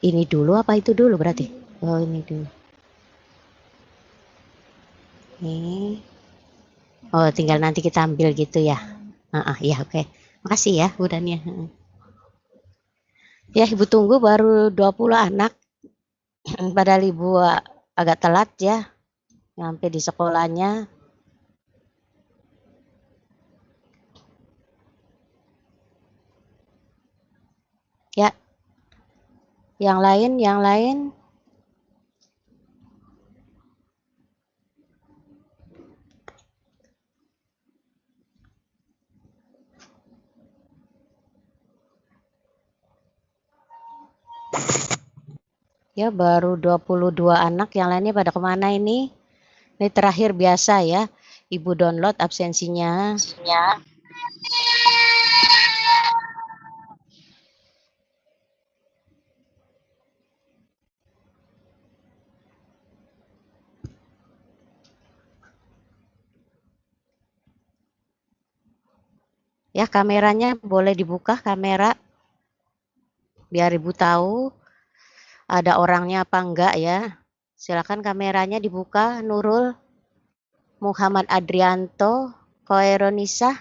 Ini dulu apa itu dulu berarti? Oh, ini dulu. Ini. Oh, tinggal nanti kita ambil gitu ya. Ya, oke. Makasih ya, udahnya. Ya, Ibu tunggu baru 20 anak. Padahal Ibu agak telat ya, sampai di sekolahnya. Ya, yang lain. Ya, baru 22 anak, yang lainnya pada kemana ini? Ini terakhir biasa ya, Ibu download absensinya. Ya, kameranya boleh dibuka kamera, biar Ibu tahu ada orangnya apa enggak ya. Silakan kameranya dibuka, Nurul, Muhammad Adrianto, Koeronisa.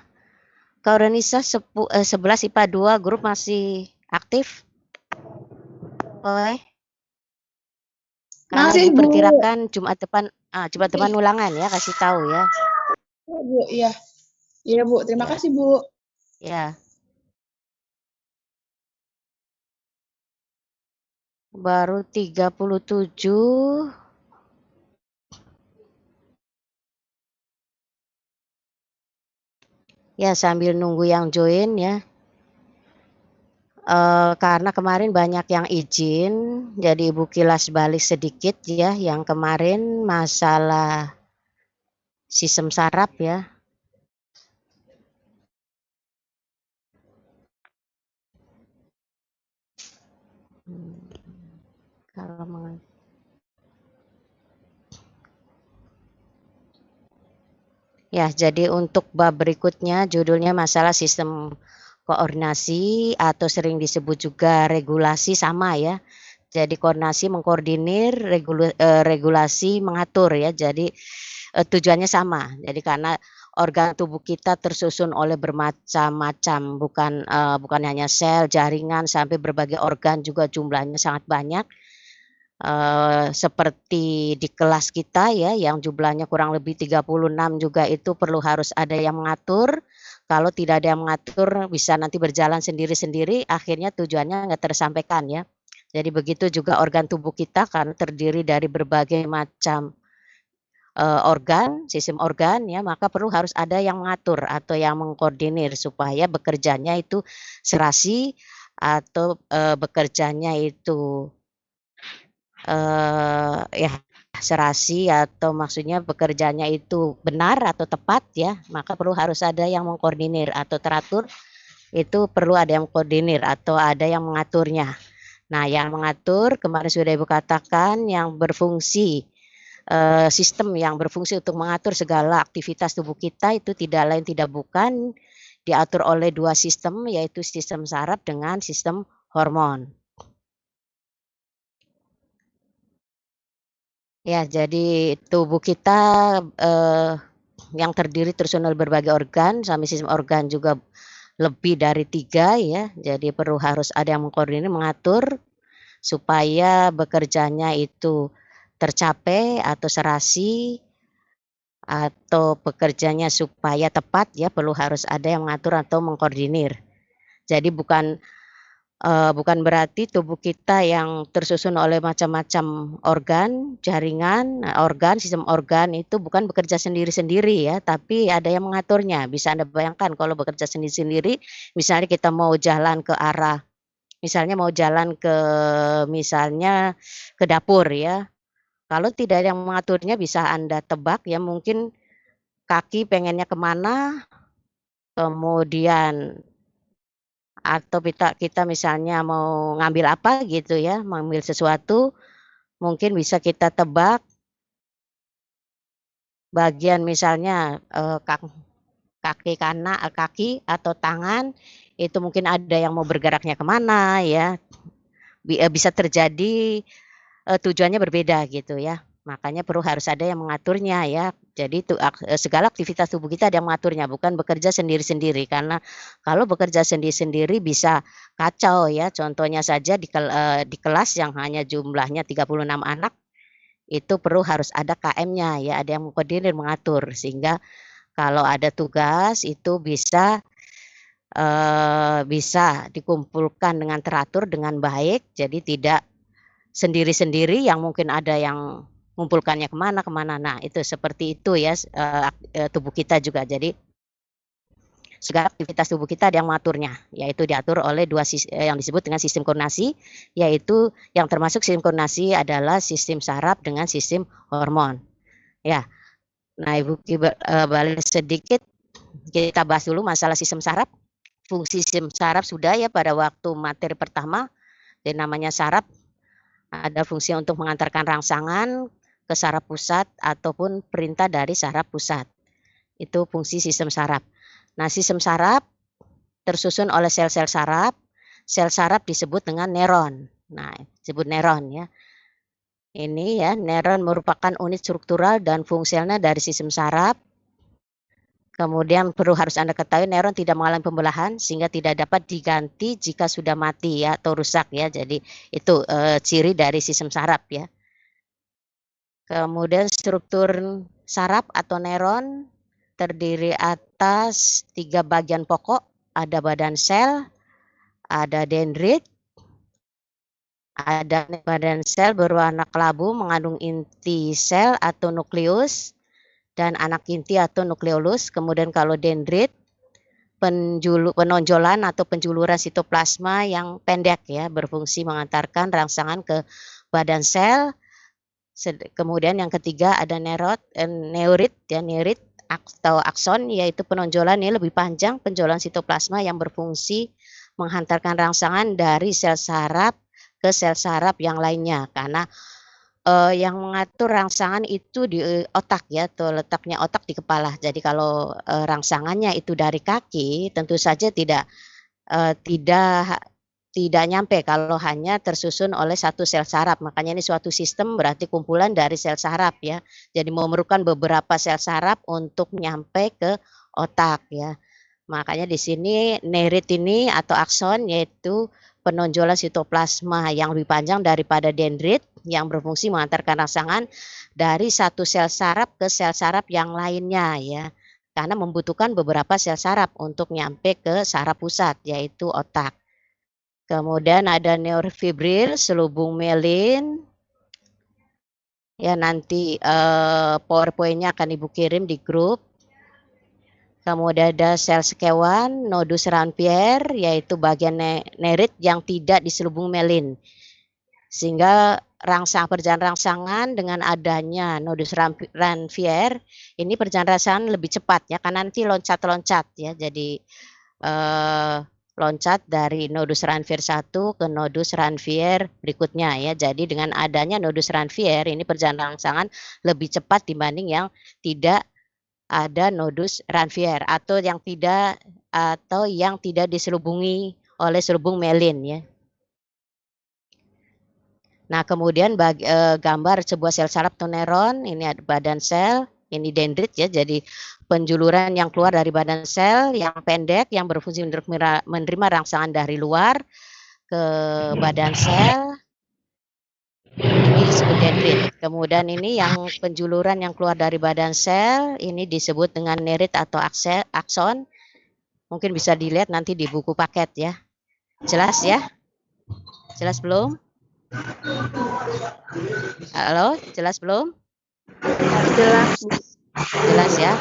Koeronisa 11 IPA 2 grup masih aktif? Oke. Karena Masih, Ibu Bu. perkirakan Jumat depan ulangan ya, kasih tahu ya. Ya, Bu, iya. Iya, Bu. Terima Ya. kasih, Bu. Ya. Baru 37. Ya, sambil nunggu yang join ya. Karena kemarin banyak yang izin, jadi Ibu kilas balik sedikit ya, yang kemarin masalah sistem saraf ya. Kalau ya, jadi untuk bab berikutnya judulnya masalah sistem koordinasi atau sering disebut juga regulasi, sama ya. Jadi koordinasi mengkoordinir, regulasi mengatur ya. Jadi tujuannya sama. Jadi karena organ tubuh kita tersusun oleh bermacam-macam, bukan hanya sel, jaringan, sampai berbagai organ juga jumlahnya sangat banyak. Seperti di kelas kita ya, yang jumlahnya kurang lebih 36 juga, itu perlu harus ada yang mengatur. Kalau tidak ada yang mengatur, bisa nanti berjalan sendiri-sendiri, akhirnya tujuannya nggak tersampaikan ya. Jadi begitu juga organ tubuh kita, karena terdiri dari berbagai macam sistem organ ya, maka perlu harus ada yang mengatur atau yang mengkoordinir supaya bekerjanya itu serasi atau bekerjanya itu ya serasi, atau maksudnya bekerjanya itu benar atau tepat ya, maka perlu harus ada yang mengkoordinir atau teratur, itu perlu ada yang mengkoordinir atau ada yang mengaturnya. Nah, yang mengatur kemarin sudah Ibu katakan, yang berfungsi sistem yang berfungsi untuk mengatur segala aktivitas tubuh kita itu tidak lain tidak bukan diatur oleh 2 sistem, yaitu sistem saraf dengan sistem hormon. Ya, jadi tubuh kita yang terdiri tersusun dari berbagai organ, sampai sistem organ juga lebih dari 3 ya. Jadi perlu harus ada yang mengkoordinir, mengatur supaya bekerjanya itu tercapai atau serasi, atau bekerjanya supaya tepat ya, perlu harus ada yang mengatur atau mengkoordinir. Jadi bukan berarti tubuh kita yang tersusun oleh macam-macam organ, jaringan, sistem organ itu bukan bekerja sendiri-sendiri ya, tapi ada yang mengaturnya. Bisa Anda bayangkan kalau bekerja sendiri-sendiri, misalnya kita mau jalan ke arah, misalnya mau jalan ke, misalnya ke dapur ya, kalau tidak ada yang mengaturnya bisa Anda tebak ya, mungkin kaki pengennya kemana, kemudian atau kita misalnya mau ngambil apa gitu ya, mengambil sesuatu, mungkin bisa kita tebak bagian misalnya, kaki atau tangan, itu mungkin ada yang mau bergeraknya kemana ya. bisa terjadi, tujuannya berbeda gitu ya. Makanya harus ada yang mengaturnya ya. Jadi segala aktivitas tubuh kita ada yang mengaturnya, bukan bekerja sendiri-sendiri. Karena kalau bekerja sendiri-sendiri bisa kacau ya. Contohnya saja di kelas yang hanya jumlahnya 36 anak, itu harus ada KM-nya ya, ada yang mengkoordinir, mengatur. Sehingga kalau ada tugas itu bisa dikumpulkan dengan teratur, dengan baik, jadi tidak sendiri-sendiri yang mungkin ada yang ngumpulkannya kemana-kemana. Nah, itu seperti itu ya, tubuh kita juga. Jadi segala aktivitas tubuh kita ada yang mengaturnya, yaitu diatur oleh yang disebut dengan sistem koordinasi, yaitu yang termasuk sistem koordinasi adalah sistem saraf dengan sistem hormon, ya. Nah, Ibu balik sedikit, kita bahas dulu masalah sistem saraf. Fungsi sistem saraf sudah ya pada waktu materi pertama, dan namanya saraf ada fungsi untuk mengantarkan rangsangan ke saraf pusat ataupun perintah dari saraf pusat. Itu fungsi sistem saraf. Nah, sistem saraf tersusun oleh sel-sel saraf. Sel saraf disebut dengan neuron. Nah, disebut neuron ya. Ini ya, neuron merupakan unit struktural dan fungsional dari sistem saraf. Kemudian harus Anda ketahui neuron tidak mengalami pembelahan sehingga tidak dapat diganti jika sudah mati ya atau rusak ya. Jadi itu, ciri dari sistem saraf ya. Kemudian struktur saraf atau neuron terdiri atas 3 bagian pokok, ada badan sel, ada dendrit, ada badan sel berwarna kelabu mengandung inti sel atau nukleus, dan anak inti atau nukleolus. Kemudian kalau dendrit, penonjolan atau penjuluran sitoplasma yang pendek ya, berfungsi mengantarkan rangsangan ke badan sel. Kemudian yang ketiga ada neurit atau akson, yaitu penonjolan ini lebih panjang, penjualan sitoplasma yang berfungsi menghantarkan rangsangan dari sel saraf ke sel saraf yang lainnya. Karena yang mengatur rangsangan itu di otak ya, atau letaknya otak di kepala. Jadi kalau, rangsangannya itu dari kaki, tentu saja tidak nyampe kalau hanya tersusun oleh satu sel saraf. Makanya ini suatu sistem berarti kumpulan dari sel saraf ya. Jadi memerlukan beberapa sel saraf untuk nyampe ke otak ya. Makanya di sini nerit ini atau akson yaitu penonjolan sitoplasma yang lebih panjang daripada dendrit yang berfungsi mengantarkan rangsangan dari satu sel saraf ke sel saraf yang lainnya ya. Karena membutuhkan beberapa sel saraf untuk nyampe ke saraf pusat yaitu otak. Kemudian ada neurofibril, selubung myelin. Ya nanti, PowerPoint-nya akan Ibu kirim di grup. Kemudian ada sel skewan, nodus Ranvier, yaitu bagian nerit yang tidak diselubung myelin. Sehingga perjalanan rangsangan dengan adanya nodus Ranvier, ini perjalanan rangsangan lebih cepat ya, karena nanti loncat-loncat ya. Jadi, loncat dari nodus Ranvier 1 ke nodus Ranvier berikutnya ya. Jadi dengan adanya nodus Ranvier ini perjalanan rangsangan lebih cepat dibanding yang tidak ada nodus Ranvier atau yang tidak diselubungi oleh selubung myelin ya. Nah, kemudian gambar sebuah sel saraf atau neuron, ini ada badan sel, ini dendrit ya, jadi penjuluran yang keluar dari badan sel yang pendek yang berfungsi menerima rangsangan dari luar ke badan sel, ini disebut dendrit. Kemudian ini yang penjuluran yang keluar dari badan sel, ini disebut dengan nerit atau akson. Mungkin bisa dilihat nanti di buku paket ya. Jelas ya? Jelas belum? Halo, jelas belum? Jelas, Bu. Jelas ya?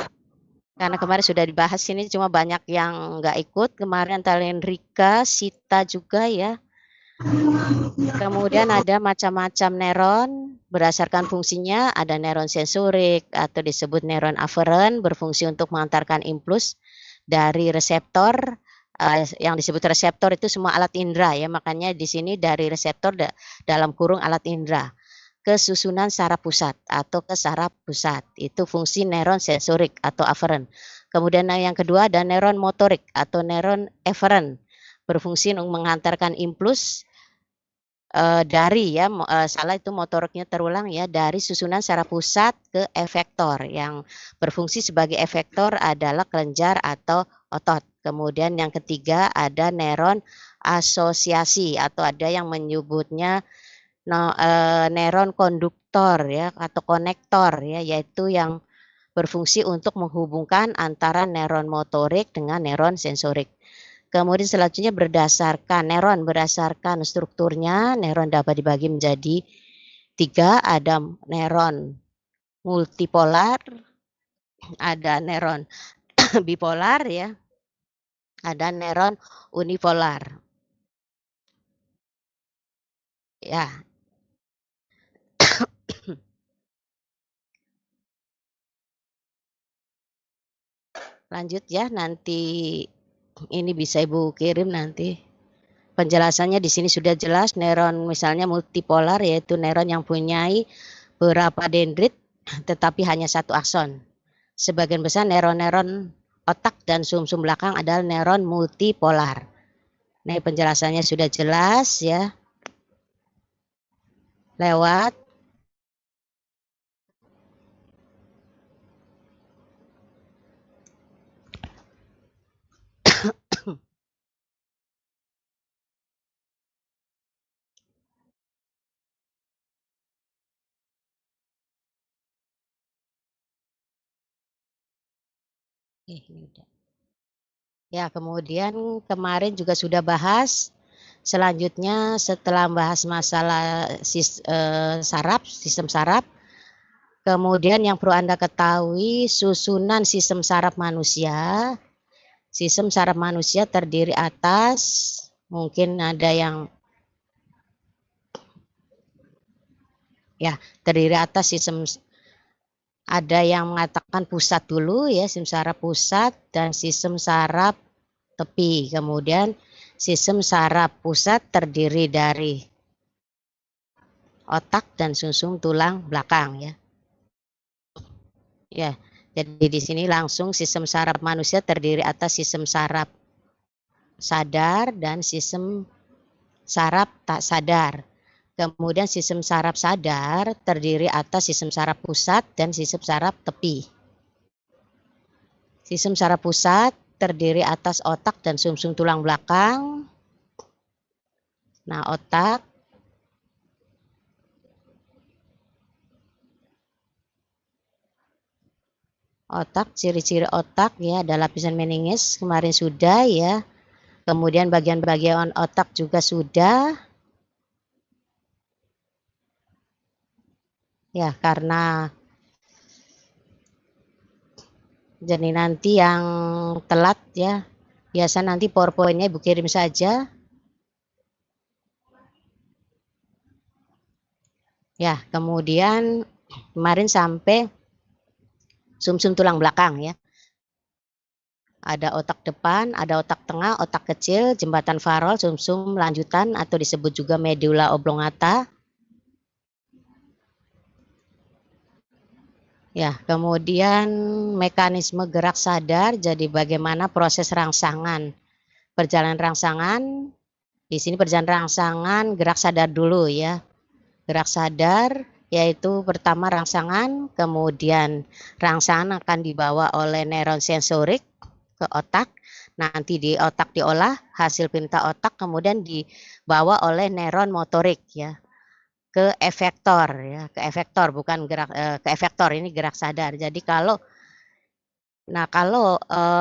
Karena kemarin sudah dibahas ini cuma banyak yang nggak ikut, kemarin antara Rika, Sita juga ya. Kemudian ada macam-macam neuron berdasarkan fungsinya, ada neuron sensorik atau disebut neuron aferen berfungsi untuk mengantarkan impuls dari reseptor, yang disebut reseptor itu semua alat indera ya, makanya di sini dari reseptor dalam kurung alat indera ke susunan saraf pusat atau ke saraf pusat, itu fungsi neuron sensorik atau aferen. Kemudian yang kedua ada neuron motorik atau neuron eferen berfungsi untuk mengantarkan impuls dari ya, salah itu motoriknya terulang ya, dari susunan saraf pusat ke efektor. Yang berfungsi sebagai efektor adalah kelenjar atau otot. Kemudian yang ketiga ada neuron asosiasi atau ada yang menyebutnya neuron konduktor ya atau konektor ya, yaitu yang berfungsi untuk menghubungkan antara neuron motorik dengan neuron sensorik. Kemudian selanjutnya berdasarkan strukturnya, neuron dapat dibagi menjadi 3, ada neuron multipolar, ada neuron bipolar ya, ada neuron unipolar. Ya, lanjut ya, nanti ini bisa Ibu kirim nanti. Penjelasannya di sini sudah jelas, neuron misalnya multipolar yaitu neuron yang mempunyai beberapa dendrit tetapi hanya satu akson. Sebagian besar neuron-neuron otak dan sumsum belakang adalah neuron multipolar. Nah, penjelasannya sudah jelas ya. Lewat ini udah. Ya, kemudian kemarin juga sudah bahas, selanjutnya setelah bahas masalah sistem saraf, kemudian yang perlu Anda ketahui susunan sistem saraf manusia. Sistem saraf manusia terdiri atas, mungkin ada yang ya, terdiri atas sistem, ada yang mengatakan pusat dulu ya, sistem saraf pusat dan sistem saraf tepi. Kemudian sistem saraf pusat terdiri dari otak dan sumsum tulang belakang ya. Ya, jadi di sini langsung sistem saraf manusia terdiri atas sistem saraf sadar dan sistem saraf tak sadar. Kemudian sistem saraf sadar terdiri atas sistem saraf pusat dan sistem saraf tepi. Sistem saraf pusat terdiri atas otak dan sumsum tulang belakang. Nah, otak, ciri-ciri otak ya, ada lapisan meningis kemarin sudah ya. Kemudian bagian-bagian otak juga sudah. Ya, karena jadi nanti yang telat ya, biasa nanti PowerPoint-nya Ibu kirim saja. Ya, kemudian kemarin sampai sumsum tulang belakang ya. Ada otak depan, ada otak tengah, otak kecil, jembatan farol, sumsum lanjutan atau disebut juga medula oblongata. Ya, kemudian mekanisme gerak sadar, jadi bagaimana proses rangsangan. Perjalanan rangsangan, di sini perjalanan rangsangan gerak sadar dulu ya. Gerak sadar yaitu pertama rangsangan, kemudian rangsangan akan dibawa oleh neuron sensorik ke otak, nanti di otak diolah, hasil perintah otak kemudian dibawa oleh neuron motorik ya. Ke efektor ya, ke efektor bukan gerak ke efektor, ini gerak sadar. Jadi kalau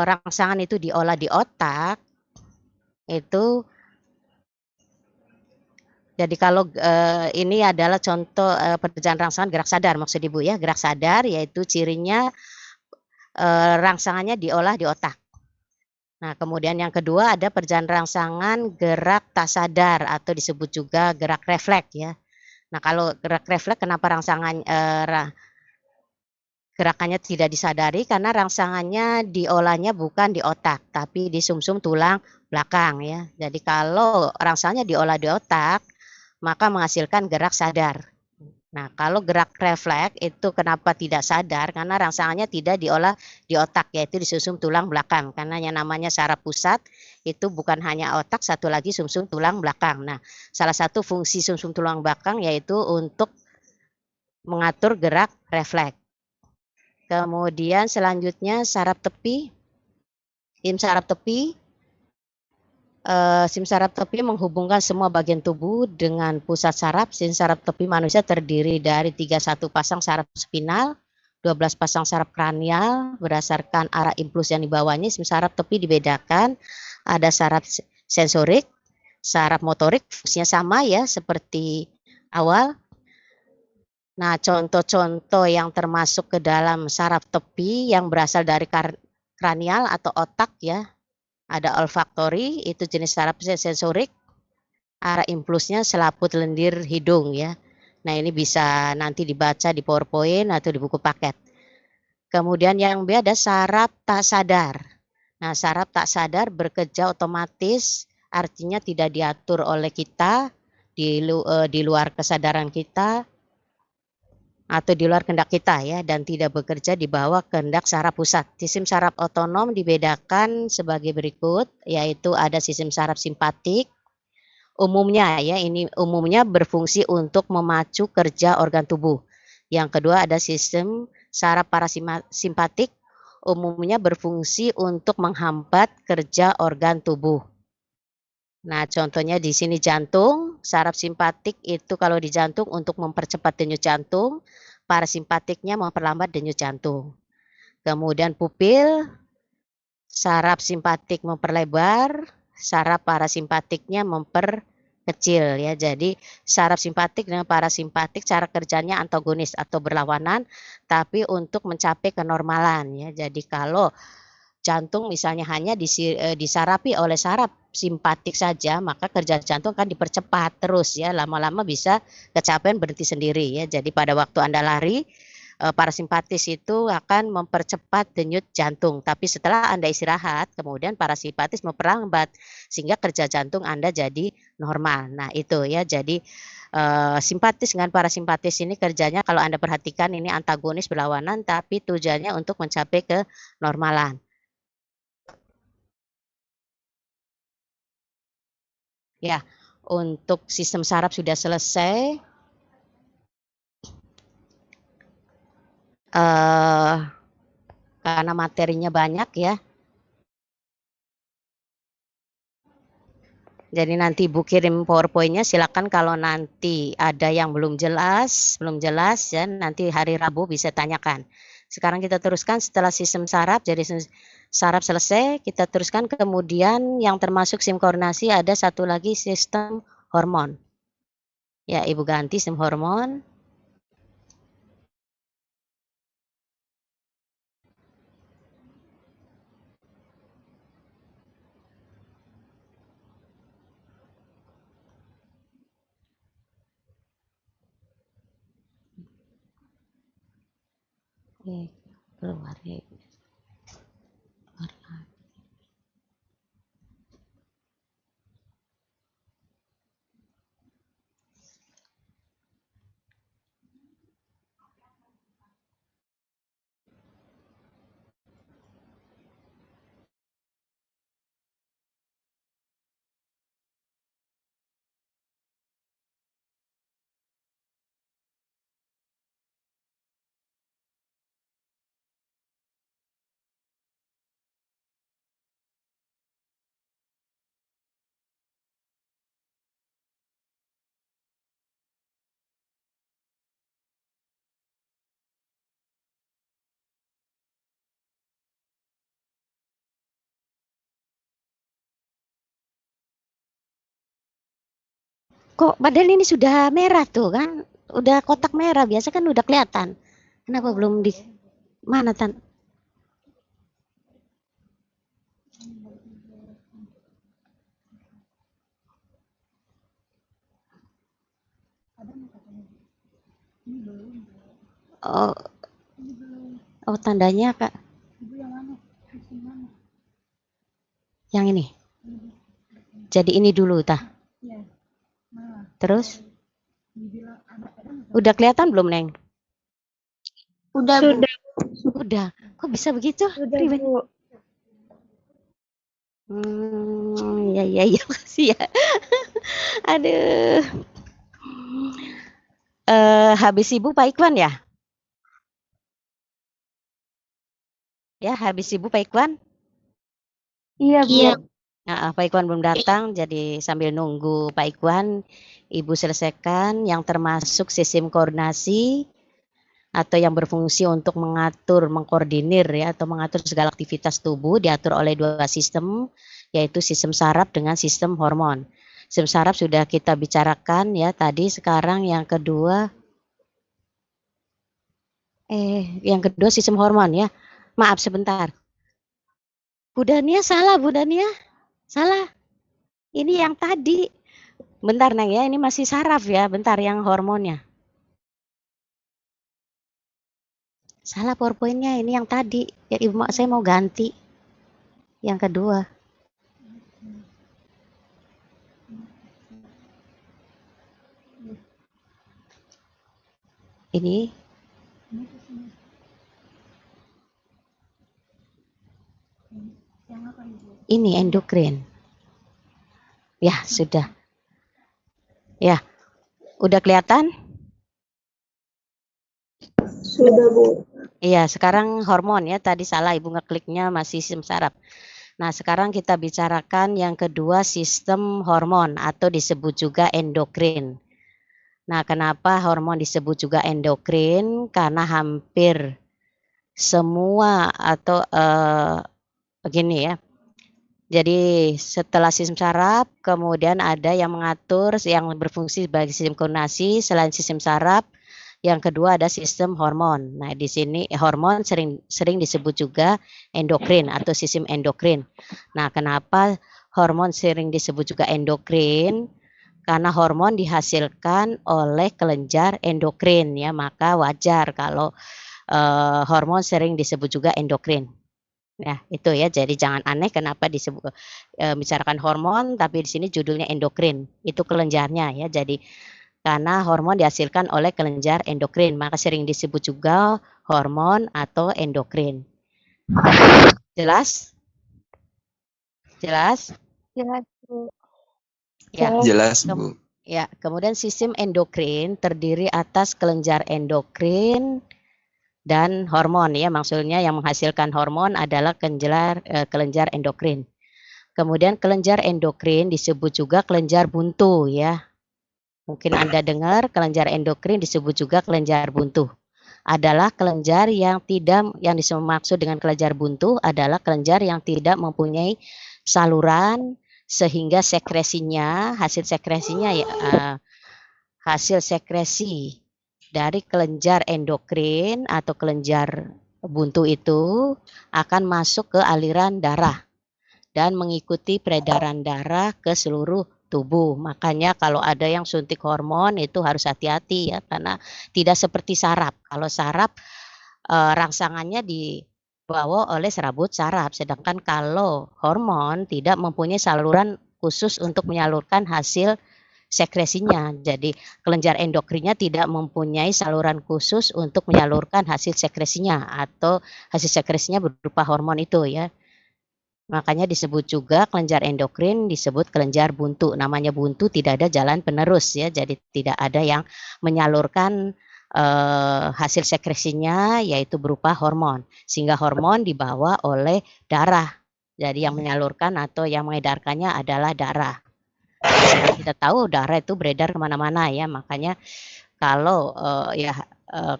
rangsangan itu diolah di otak, itu jadi kalau ini adalah contoh perjalanan rangsangan gerak sadar maksud Ibu ya, gerak sadar yaitu cirinya rangsangannya diolah di otak. Nah, kemudian yang kedua ada perjalanan rangsangan gerak tak sadar atau disebut juga gerak refleks ya. Nah, kalau gerak refleks kenapa rangsangan gerakannya tidak disadari karena rangsangannya diolahnya bukan di otak, tapi di sumsum tulang belakang ya. Jadi kalau rangsangannya diolah di otak, maka menghasilkan gerak sadar. Nah, kalau gerak refleks itu kenapa tidak sadar? Karena rangsangannya tidak diolah di otak, yaitu di sumsum tulang belakang. Karena yang namanya saraf pusat Itu bukan hanya otak, satu lagi sumsum tulang belakang. Nah, salah satu fungsi sumsum tulang belakang yaitu untuk mengatur gerak refleks. Kemudian selanjutnya saraf tepi. Sim saraf tepi menghubungkan semua bagian tubuh dengan pusat saraf. Sim saraf tepi manusia terdiri dari 31 pasang saraf spinal, 12 pasang saraf kranial. Berdasarkan arah impuls yang dibawanya, sim saraf tepi dibedakan. Ada saraf sensorik, saraf motorik, fungsinya sama ya seperti awal. Nah, contoh-contoh yang termasuk ke dalam saraf tepi yang berasal dari kranial atau otak ya. Ada olfaktori, itu jenis saraf sensorik, arah impulsnya selaput lendir hidung ya. Nah, ini bisa nanti dibaca di PowerPoint atau di buku paket. Kemudian yang B ada saraf tak sadar. Nah, saraf tak sadar bekerja otomatis, artinya tidak diatur oleh kita, di luar kesadaran kita, atau di luar kehendak kita ya, dan tidak bekerja di bawah kehendak saraf pusat. Sistem saraf otonom dibedakan sebagai berikut, yaitu ada sistem saraf simpatik, umumnya ya, ini umumnya berfungsi untuk memacu kerja organ tubuh. Yang kedua ada sistem saraf parasimpatik, umumnya berfungsi untuk menghambat kerja organ tubuh. Nah, contohnya di sini jantung, saraf simpatik itu kalau di jantung untuk mempercepat denyut jantung, parasimpatiknya memperlambat denyut jantung. Kemudian pupil, saraf simpatik memperlebar, saraf parasimpatiknya memperkecil ya. Jadi saraf simpatik dengan parasimpatik cara kerjanya antagonis atau berlawanan, tapi untuk mencapai kenormalan ya. Jadi kalau jantung misalnya hanya disarapi oleh saraf simpatik saja, maka kerja jantung kan dipercepat terus ya, lama-lama bisa kecapean berhenti sendiri ya. Jadi pada waktu Anda lari, parasimpatis itu akan mempercepat denyut jantung, tapi setelah Anda istirahat, kemudian parasimpatis memperlambat, sehingga kerja jantung Anda jadi normal. Nah itu ya, jadi simpatis dengan parasimpatis ini kerjanya kalau Anda perhatikan ini antagonis berlawanan, tapi tujuannya untuk mencapai kenormalan. Ya, untuk sistem saraf sudah selesai. Karena materinya banyak ya. Jadi nanti Ibu kirim PowerPoint-nya, silakan kalau nanti ada yang belum jelas ya, nanti hari Rabu bisa tanyakan. Sekarang kita teruskan setelah sistem saraf, jadi saraf selesai, kita teruskan kemudian yang termasuk sim koordinasi ada satu lagi sistem hormon. Ya, Ibu ganti sistem hormon. Keluar ya. Kok padahal ini sudah merah tuh kan, udah kotak merah, biasa kan udah kelihatan. Kenapa belum di mana Tan? Oh, oh tandanya Kak. Yang ini. Jadi ini dulu tah. Terus? Udah kelihatan belum, Neng? Udah, Bu. Udah. Kok bisa begitu? Udah, Bu. Ya, makasih ya. Aduh. Habis Ibu Pak Ikhwan ya? Ya, habis Ibu Pak Ikhwan? Iya, Bu. Iya. Pak Ikhwan belum datang, jadi sambil nunggu Pak Ikhwan, Ibu selesaikan yang termasuk sistem koordinasi atau yang berfungsi untuk mengatur, mengkoordinir ya, atau mengatur segala aktivitas tubuh diatur oleh 2 sistem, yaitu sistem saraf dengan sistem hormon. Sistem saraf sudah kita bicarakan ya tadi, sekarang yang kedua sistem hormon ya. Maaf sebentar. Bu Dania salah, Bu Dania. Salah. Ini yang tadi. Bentar Neng ya, ini masih saraf ya, bentar yang hormonnya. Salah PowerPoint-nya, ini yang tadi. Ya Ibu saya mau ganti. Yang kedua. Ini. Ini endokrin. Ya, sudah. Ya. Udah kelihatan? Sudah, Bu. Iya, sekarang hormon ya. Tadi salah Ibu ngekliknya masih sistem saraf. Nah, sekarang kita bicarakan yang kedua sistem hormon atau disebut juga endokrin. Nah, kenapa hormon disebut juga endokrin? Karena hampir semua atau begini ya. Jadi setelah sistem saraf, kemudian ada yang mengatur, yang berfungsi sebagai sistem koordinasi selain sistem saraf. Yang kedua ada sistem hormon. Nah, di sini hormon sering disebut juga endokrin atau sistem endokrin. Nah, kenapa hormon sering disebut juga endokrin? Karena hormon dihasilkan oleh kelenjar endokrin ya, maka wajar kalau hormon sering disebut juga endokrin. Nah, itu ya. Jadi jangan aneh kenapa disebut bicarakan hormon tapi di sini judulnya endokrin. Itu kelenjarnya ya. Jadi karena hormon dihasilkan oleh kelenjar endokrin, maka sering disebut juga hormon atau endokrin. Jelas? Jelas? Jelas, Bu. Ya. Jelas, Bu. Ya, kemudian sistem endokrin terdiri atas kelenjar endokrin dan hormon ya, maksudnya yang menghasilkan hormon adalah kelenjar endokrin. Kemudian kelenjar endokrin disebut juga kelenjar buntu ya. Mungkin Anda dengar kelenjar endokrin disebut juga kelenjar buntu. Adalah kelenjar yang dimaksud dengan kelenjar buntu adalah kelenjar yang tidak mempunyai saluran sehingga hasil sekresi dari kelenjar endokrin atau kelenjar buntu itu akan masuk ke aliran darah dan mengikuti peredaran darah ke seluruh tubuh. Makanya kalau ada yang suntik hormon itu harus hati-hati ya, karena tidak seperti saraf. Kalau saraf rangsangannya dibawa oleh serabut saraf, sedangkan kalau hormon tidak mempunyai saluran khusus untuk menyalurkan hasil sekresinya. Jadi kelenjar endokrinnya tidak mempunyai saluran khusus untuk menyalurkan hasil sekresinya atau hasil sekresinya berupa hormon itu ya. Makanya disebut juga kelenjar endokrin disebut kelenjar buntu. Namanya buntu tidak ada jalan penerus ya, jadi tidak ada yang menyalurkan hasil sekresinya yaitu berupa hormon. Sehingga hormon dibawa oleh darah. Jadi yang menyalurkan atau yang mengedarkannya adalah darah. Kita tahu darah itu beredar kemana-mana ya, makanya kalau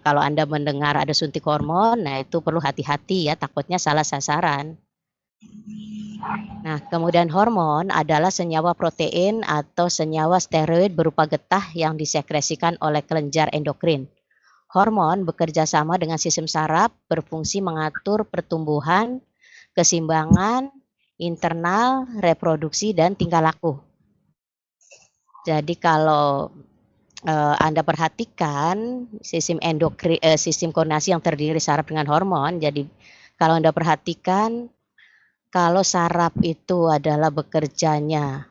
kalau Anda mendengar ada suntik hormon, nah itu perlu hati-hati ya, takutnya salah sasaran. Nah, kemudian hormon adalah senyawa protein atau senyawa steroid berupa getah yang disekresikan oleh kelenjar endokrin. Hormon bekerja sama dengan sistem saraf, berfungsi mengatur pertumbuhan, keseimbangan internal, reproduksi, dan tingkah laku. Jadi kalau Anda perhatikan sistem koordinasi yang terdiri saraf dengan hormon, jadi kalau Anda perhatikan kalau saraf itu adalah bekerjanya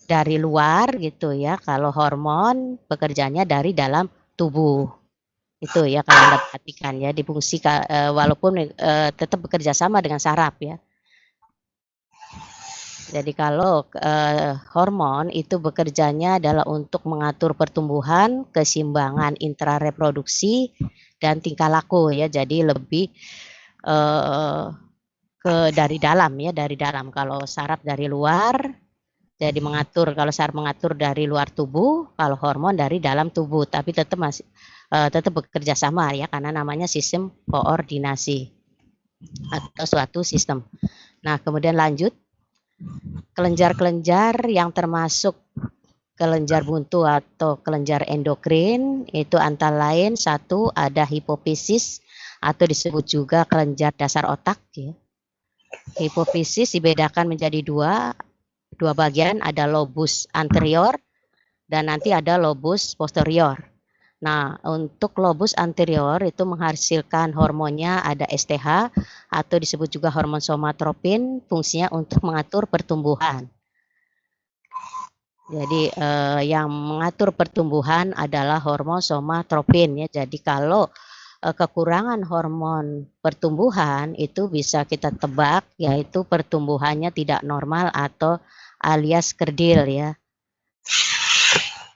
dari luar gitu ya, kalau hormon bekerjanya dari dalam tubuh. Itu ya kalau Anda perhatikan ya, difungsi walaupun tetap bekerja sama dengan saraf ya. Jadi kalau hormon itu bekerjanya adalah untuk mengatur pertumbuhan, keseimbangan intrareproduksi, dan tingkah laku ya. Jadi lebih dari dalam ya, dari dalam. Kalau saraf dari luar, jadi mengatur. Kalau saraf mengatur dari luar tubuh, kalau hormon dari dalam tubuh. Tapi tetap masih tetap bekerja sama ya, karena namanya sistem koordinasi atau suatu sistem. Nah, kemudian lanjut. Kelenjar-kelenjar yang termasuk kelenjar buntu atau kelenjar endokrin itu antara lain satu ada hipofisis atau disebut juga kelenjar dasar otak ya. Hipofisis dibedakan menjadi dua bagian, ada lobus anterior dan nanti ada lobus posterior. Nah, untuk lobus anterior itu menghasilkan hormonnya ada STH atau disebut juga hormon somatropin, fungsinya untuk mengatur pertumbuhan. Jadi yang mengatur pertumbuhan adalah hormon somatropin ya. Jadi kalau kekurangan hormon pertumbuhan itu bisa kita tebak yaitu pertumbuhannya tidak normal atau alias kerdil ya.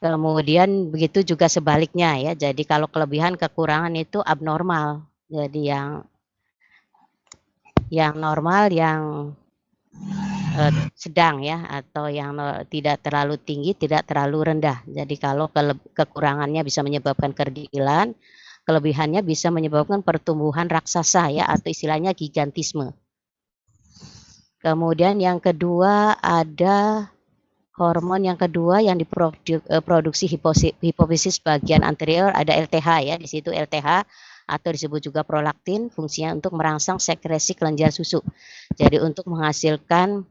Kemudian begitu juga sebaliknya ya. Jadi kalau kelebihan kekurangan itu abnormal. Jadi yang normal yang sedang ya, atau yang tidak terlalu tinggi, tidak terlalu rendah. Jadi kalau kekurangannya bisa menyebabkan kerdilan, kelebihannya bisa menyebabkan pertumbuhan raksasa ya, atau istilahnya gigantisme. Kemudian yang kedua ada hormon yang kedua yang diproduksi hipofisis bagian anterior ada LTH ya, di situ LTH atau disebut juga prolaktin, fungsinya untuk merangsang sekresi kelenjar susu. Jadi untuk menghasilkan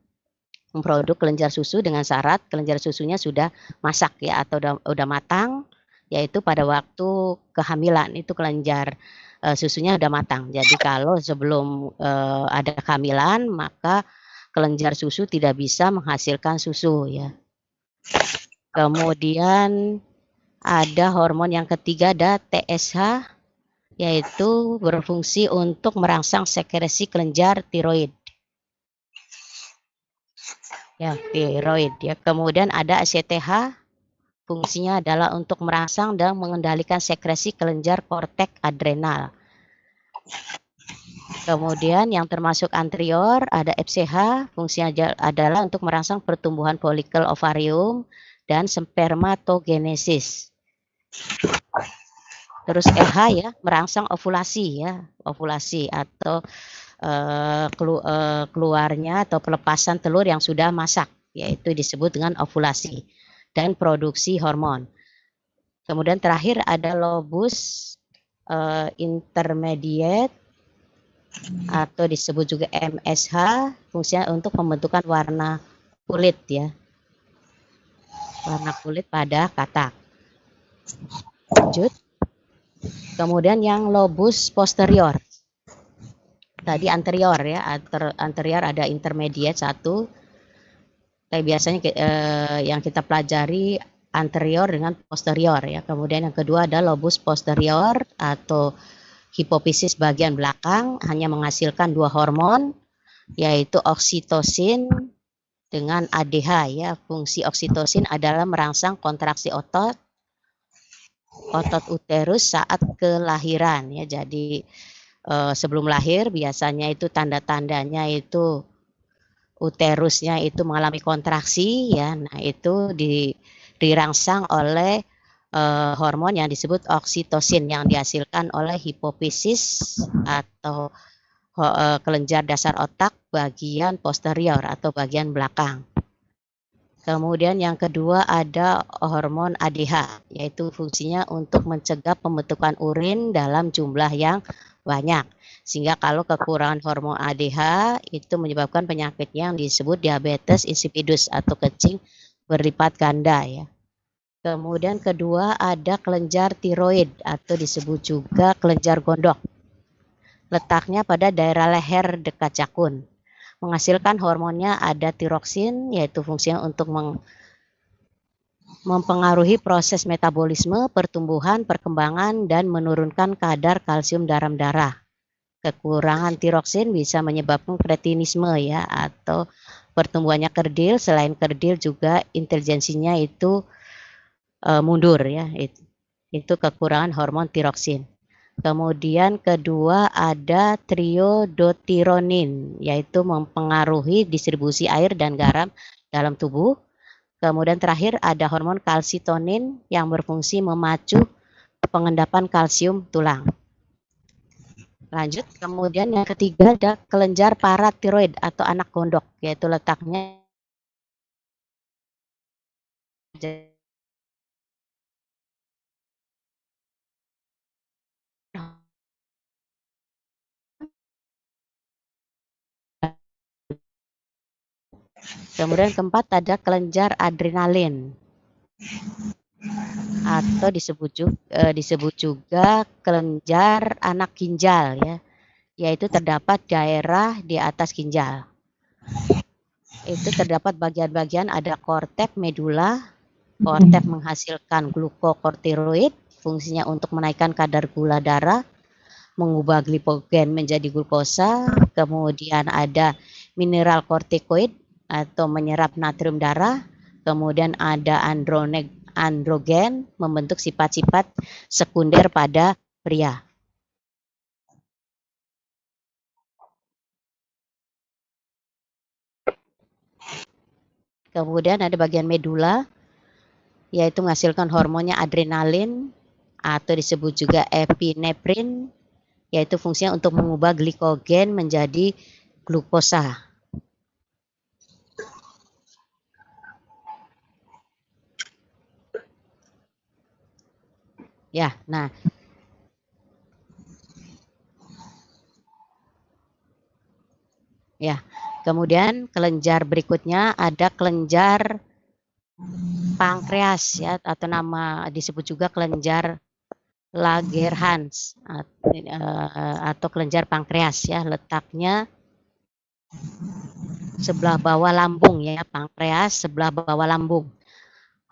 produk kelenjar susu dengan syarat kelenjar susunya sudah masak ya atau udah matang, yaitu pada waktu kehamilan itu kelenjar susunya udah matang. Jadi kalau sebelum ada kehamilan maka kelenjar susu tidak bisa menghasilkan susu ya. Kemudian ada hormon yang ketiga ada TSH yaitu berfungsi untuk merangsang sekresi kelenjar tiroid. Ya, tiroid ya. Kemudian ada ACTH, fungsinya adalah untuk merangsang dan mengendalikan sekresi kelenjar korteks adrenal. Kemudian yang termasuk anterior ada FCH, fungsinya adalah untuk merangsang pertumbuhan folikel ovarium dan spermatogenesis. Terus LH ya, merangsang ovulasi ya, ovulasi atau keluarnya atau pelepasan telur yang sudah masak, yaitu disebut dengan ovulasi dan produksi hormon. Kemudian terakhir ada lobus intermediate atau disebut juga MSH, fungsinya untuk pembentukan warna kulit ya, warna kulit pada katak. Lanjut. Kemudian yang lobus posterior. Tadi anterior ya, anterior ada intermediate satu. Tapi biasanya yang kita pelajari anterior dengan posterior ya. Kemudian yang kedua ada lobus posterior atau hipofisis bagian belakang, hanya menghasilkan dua hormon yaitu oksitosin dengan ADH ya. Fungsi oksitosin adalah merangsang kontraksi otot uterus saat kelahiran ya. Jadi sebelum lahir biasanya itu tanda-tandanya itu uterusnya itu mengalami kontraksi ya. Nah, itu dirangsang oleh hormon yang disebut oksitosin yang dihasilkan oleh hipofisis atau kelenjar dasar otak bagian posterior atau bagian belakang. Kemudian yang kedua ada hormon ADH, yaitu fungsinya untuk mencegah pembentukan urin dalam jumlah yang banyak. Sehingga kalau kekurangan hormon ADH itu menyebabkan penyakit yang disebut diabetes insipidus atau kencing berlipat ganda ya. Kemudian kedua ada kelenjar tiroid atau disebut juga kelenjar gondok. Letaknya pada daerah leher dekat jakun. Menghasilkan hormonnya ada tiroksin, yaitu fungsinya untuk mempengaruhi proses metabolisme, pertumbuhan, perkembangan, dan menurunkan kadar kalsium dalam darah. Kekurangan tiroksin bisa menyebabkan kretinisme ya, atau pertumbuhannya kerdil, selain kerdil juga intelijensinya itu mundur ya, itu kekurangan hormon tiroksin. Kemudian kedua ada triodotironin, yaitu mempengaruhi distribusi air dan garam dalam tubuh. Kemudian terakhir ada hormon kalsitonin yang berfungsi memacu pengendapan kalsium tulang. Lanjut, kemudian yang ketiga ada kelenjar paratiroid atau anak gondok, yaitu letaknya kemudian keempat ada kelenjar adrenalin atau disebut juga kelenjar anak ginjal ya, yaitu terdapat daerah di atas ginjal. Itu terdapat bagian-bagian ada korteks medula. Korteks menghasilkan glukokortikoid, fungsinya untuk menaikkan kadar gula darah, mengubah glikogen menjadi glukosa. Kemudian ada mineral kortikoid atau menyerap natrium darah. Kemudian ada androgen membentuk sifat-sifat sekunder pada pria. Kemudian ada bagian medula, yaitu menghasilkan hormonnya adrenalin atau disebut juga epinefrin, yaitu fungsinya untuk mengubah glikogen menjadi glukosa. Ya, nah ya. Kemudian kelenjar berikutnya ada kelenjar pankreas ya, atau nama disebut juga kelenjar Langerhans atau kelenjar pankreas ya, letaknya sebelah bawah lambung ya, pankreas sebelah bawah lambung.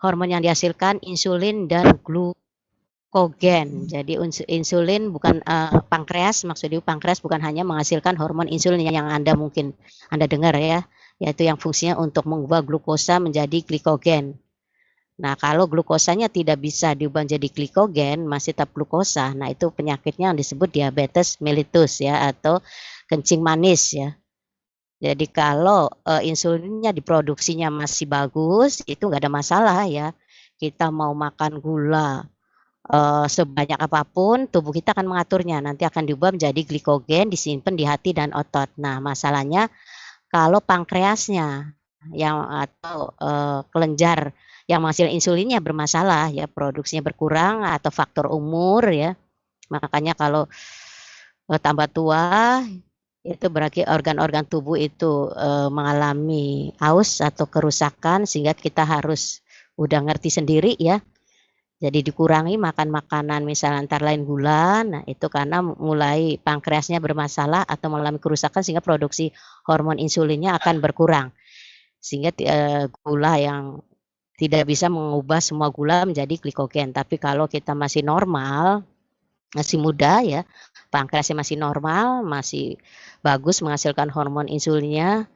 Hormon yang dihasilkan insulin dan glukogen. Jadi insulin bukan pankreas, maksudnya pankreas bukan hanya menghasilkan hormon insulin yang mungkin Anda dengar ya, yaitu yang fungsinya untuk mengubah glukosa menjadi glikogen. Nah, kalau glukosanya tidak bisa diubah jadi glikogen, masih tetap glukosa. Nah, itu penyakitnya yang disebut diabetes mellitus ya, atau kencing manis ya. Jadi kalau insulinnya diproduksinya masih bagus, itu nggak ada masalah ya. Kita mau makan gula sebanyak apapun, tubuh kita akan mengaturnya. Nanti akan diubah menjadi glikogen, disimpan di hati dan otot. Nah, masalahnya kalau pankreasnya yang atau kelenjar yang menghasilkan insulinnya bermasalah ya, produksinya berkurang atau faktor umur ya. Makanya kalau tambah tua itu berarti organ-organ tubuh itu mengalami haus atau kerusakan, sehingga kita harus udah ngerti sendiri ya. Jadi dikurangi makan makanan misalnya antara lain gula. Nah, itu karena mulai pankreasnya bermasalah atau mengalami kerusakan sehingga produksi hormon insulinnya akan berkurang. Sehingga gula yang tidak bisa mengubah semua gula menjadi glikogen. Tapi kalau kita masih normal, masih muda ya, pankreasnya masih normal, masih bagus menghasilkan hormon insulinnya,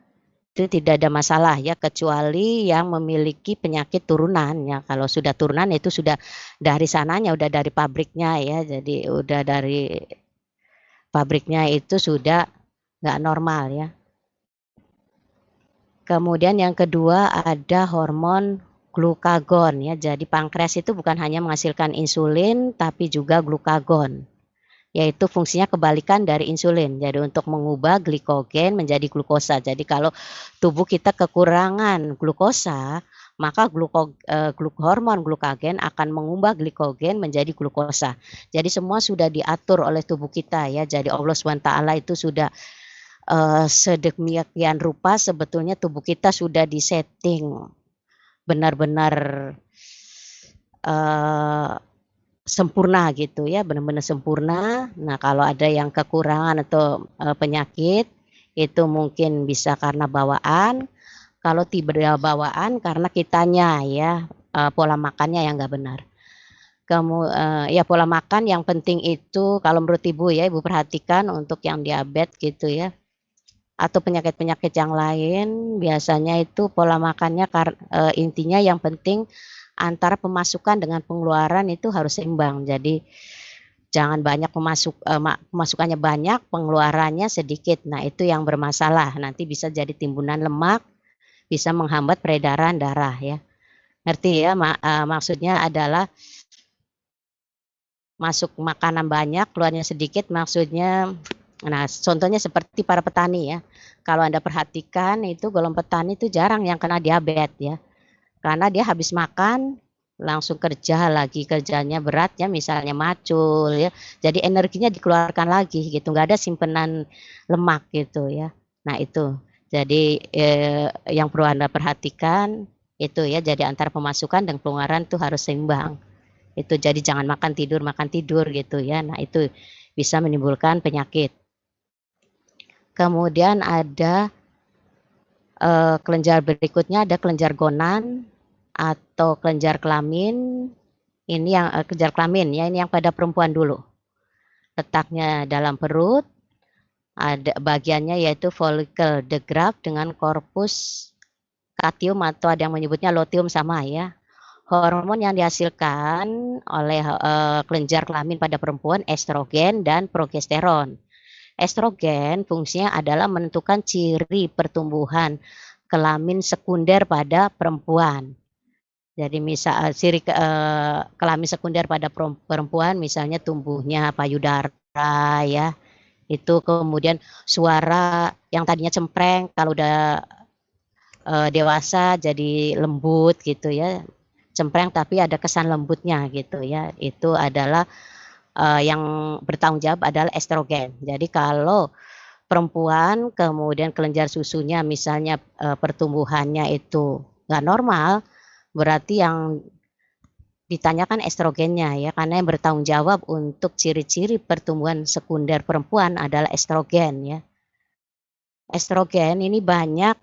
itu tidak ada masalah ya, kecuali yang memiliki penyakit turunan ya. Kalau sudah turunan itu sudah dari sananya, udah dari pabriknya ya, jadi udah dari pabriknya itu sudah nggak normal ya. Kemudian yang kedua ada hormon glukagon ya. Jadi pankreas itu bukan hanya menghasilkan insulin tapi juga glukagon, yaitu fungsinya kebalikan dari insulin. Jadi untuk mengubah glikogen menjadi glukosa. Jadi kalau tubuh kita kekurangan glukosa, maka hormon glukagen akan mengubah glikogen menjadi glukosa. Jadi semua sudah diatur oleh tubuh kita ya. Jadi Allah SWT itu sudah sedemikian rupa sebetulnya tubuh kita sudah disetting benar-benar sempurna gitu ya, benar-benar sempurna. Nah, kalau ada yang kekurangan atau penyakit itu mungkin bisa karena bawaan. Kalau tidak bawaan karena kitanya ya, pola makannya yang nggak benar. Ya pola makan yang penting itu kalau menurut Ibu ya, Ibu perhatikan untuk yang diabetes gitu ya. atau penyakit-penyakit yang lain, biasanya itu pola makannya intinya yang penting antara pemasukan dengan pengeluaran itu harus seimbang. Jadi jangan banyak pemasukannya banyak, pengeluarannya sedikit. Nah, itu yang bermasalah, nanti bisa jadi timbunan lemak, bisa menghambat peredaran darah ya. Ngerti ya, maksudnya adalah masuk makanan banyak, keluarnya sedikit, maksudnya nah contohnya seperti para petani ya. Kalau Anda perhatikan itu golongan petani itu jarang yang kena diabetes ya. Karena dia habis makan langsung kerja lagi, kerjanya berat ya, misalnya macul ya. Jadi energinya dikeluarkan lagi gitu, nggak ada simpenan lemak gitu ya. Nah itu. Jadi yang perlu Anda perhatikan itu ya, jadi antara pemasukan dan pengeluaran tuh harus seimbang. Itu jadi jangan makan tidur gitu ya. Nah itu bisa menimbulkan penyakit. Kemudian ada kelenjar berikutnya, ada kelenjar gonan atau kelenjar kelamin. Ini yang kelenjar kelamin ya, ini yang pada perempuan dulu. Letaknya dalam perut, ada bagiannya yaitu follicle the graft dengan corpus luteum atau ada yang menyebutnya luteum sama ya. Hormon yang dihasilkan oleh kelenjar kelamin pada perempuan estrogen dan progesteron. Estrogen fungsinya adalah menentukan ciri pertumbuhan kelamin sekunder pada perempuan. Jadi misal ciri kelamin sekunder pada perempuan misalnya tumbuhnya payudara ya, itu kemudian suara yang tadinya cempreng kalau udah dewasa jadi lembut gitu ya, cempreng tapi ada kesan lembutnya gitu ya, itu adalah yang bertanggung jawab adalah estrogen. Jadi kalau perempuan kemudian kelenjar susunya misalnya pertumbuhannya itu nggak normal, berarti yang ditanyakan estrogennya ya, karena yang bertanggung jawab untuk ciri-ciri pertumbuhan sekunder perempuan adalah estrogen ya. Estrogen ini banyak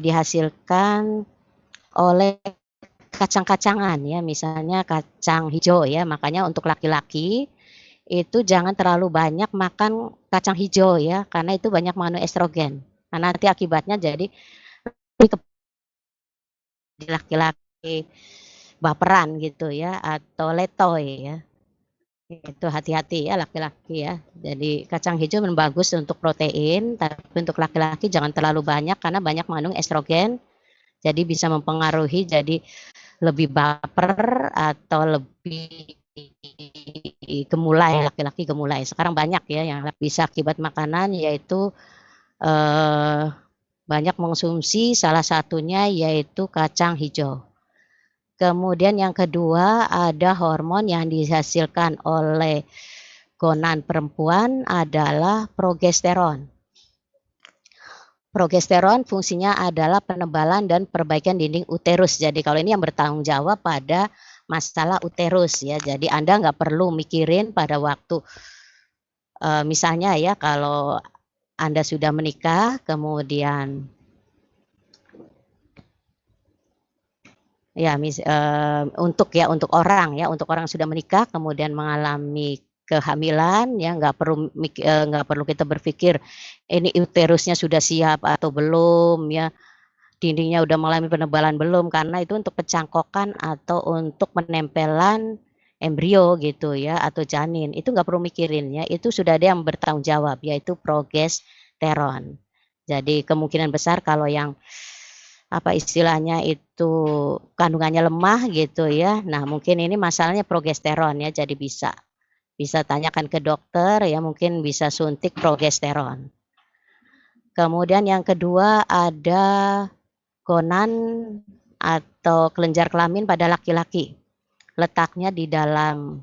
dihasilkan oleh kacang-kacangan ya, misalnya kacang hijau ya, makanya untuk laki-laki itu jangan terlalu banyak makan kacang hijau ya, karena itu banyak mengandung estrogen. Nah, nanti akibatnya jadi laki-laki baperan gitu ya, atau letoy ya. Itu hati-hati ya laki-laki ya. Jadi kacang hijau memang bagus untuk protein, tapi untuk laki-laki jangan terlalu banyak karena banyak mengandung estrogen. Jadi bisa mempengaruhi jadi lebih baper atau lebih gemulai, laki-laki gemulai. Sekarang banyak ya yang bisa akibat makanan, yaitu banyak mengonsumsi, salah satunya yaitu kacang hijau. Kemudian yang kedua ada hormon yang dihasilkan oleh gonan perempuan adalah progesteron. Progesteron fungsinya adalah penebalan dan perbaikan dinding uterus. Jadi kalau ini yang bertanggung jawab pada masalah uterus ya. Jadi Anda nggak perlu mikirin pada waktu misalnya ya, kalau Anda sudah menikah kemudian ya untuk orang sudah menikah kemudian mengalami kehamilan ya, nggak perlu kita berpikir ini uterusnya sudah siap atau belum ya, dindingnya udah mengalami penebalan belum, karena itu untuk pencangkokan atau untuk penempelan embrio gitu ya atau janin, itu nggak perlu mikirin ya, itu sudah ada yang bertanggung jawab yaitu progesteron. Jadi kemungkinan besar kalau yang apa istilahnya itu kandungannya lemah gitu ya, nah mungkin ini masalahnya progesteron ya, jadi bisa tanyakan ke dokter ya, mungkin bisa suntik progesteron. Kemudian yang kedua ada gonan atau kelenjar kelamin pada laki-laki. Letaknya di dalam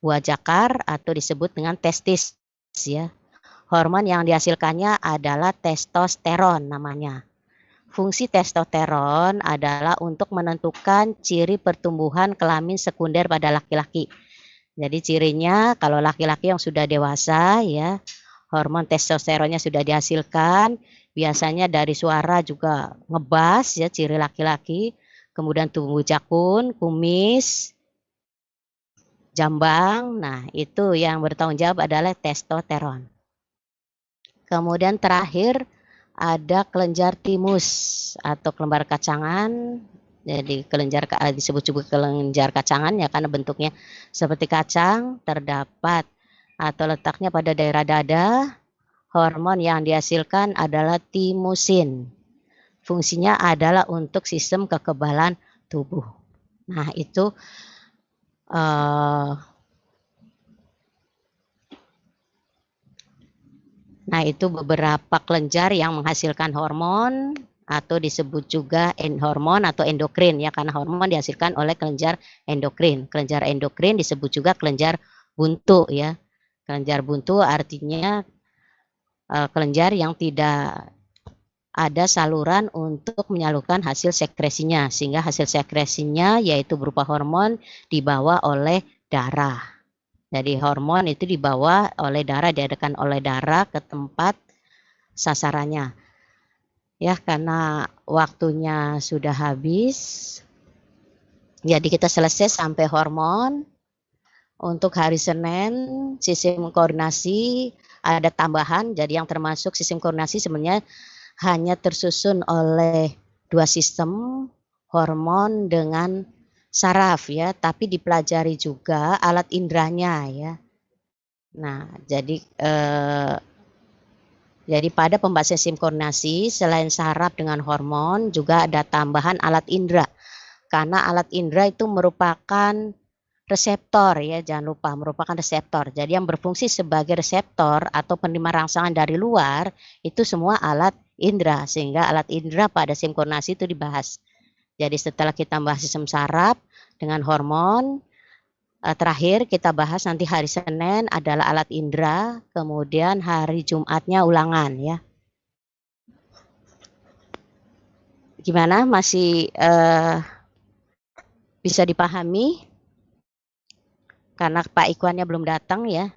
buah jakar atau disebut dengan testis ya. Hormon yang dihasilkannya adalah testosteron namanya. Fungsi testosteron adalah untuk menentukan ciri pertumbuhan kelamin sekunder pada laki-laki. Jadi cirinya kalau laki-laki yang sudah dewasa ya, hormon testosteronnya sudah dihasilkan, biasanya dari suara juga ngebas ya ciri laki-laki, kemudian tumbuh jakun, kumis, jambang, nah itu yang bertanggung jawab adalah testosteron. Kemudian terakhir ada kelenjar timus atau kelembar kacangan. Jadi disebut juga kelenjar kacangan ya karena bentuknya seperti kacang, terdapat atau letaknya pada daerah dada. Hormon yang dihasilkan adalah timusin. Fungsinya adalah untuk sistem kekebalan tubuh. Nah, itu beberapa kelenjar yang menghasilkan hormon atau disebut juga hormon atau endokrin ya, karena hormon dihasilkan oleh kelenjar endokrin. Kelenjar endokrin disebut juga kelenjar buntu ya. Kelenjar buntu artinya kelenjar yang tidak ada saluran untuk menyalurkan hasil sekresinya, sehingga hasil sekresinya yaitu berupa hormon dibawa oleh darah. Jadi hormon itu dibawa oleh darah, diadakan oleh darah ke tempat sasarannya. Ya, karena waktunya sudah habis, jadi kita selesai sampai hormon. Untuk hari Senin, sistem koordinasi ada tambahan, jadi yang termasuk sistem koordinasi sebenarnya hanya tersusun oleh 2 sistem, hormon dengan saraf ya, tapi dipelajari juga alat inderanya ya. Nah, jadi pada pembahasan sistem koordinasi selain saraf dengan hormon juga ada tambahan alat indera. Karena alat indera itu merupakan reseptor ya, jangan lupa merupakan reseptor. Jadi yang berfungsi sebagai reseptor atau penerima rangsangan dari luar itu semua alat indera, sehingga alat indera pada sistem koordinasi itu dibahas. Jadi setelah kita bahas sistem saraf dengan hormon, terakhir kita bahas nanti hari Senin adalah alat indera, kemudian hari Jumatnya ulangan ya. Gimana, masih bisa dipahami? Karena Pak Ikwannya belum datang ya.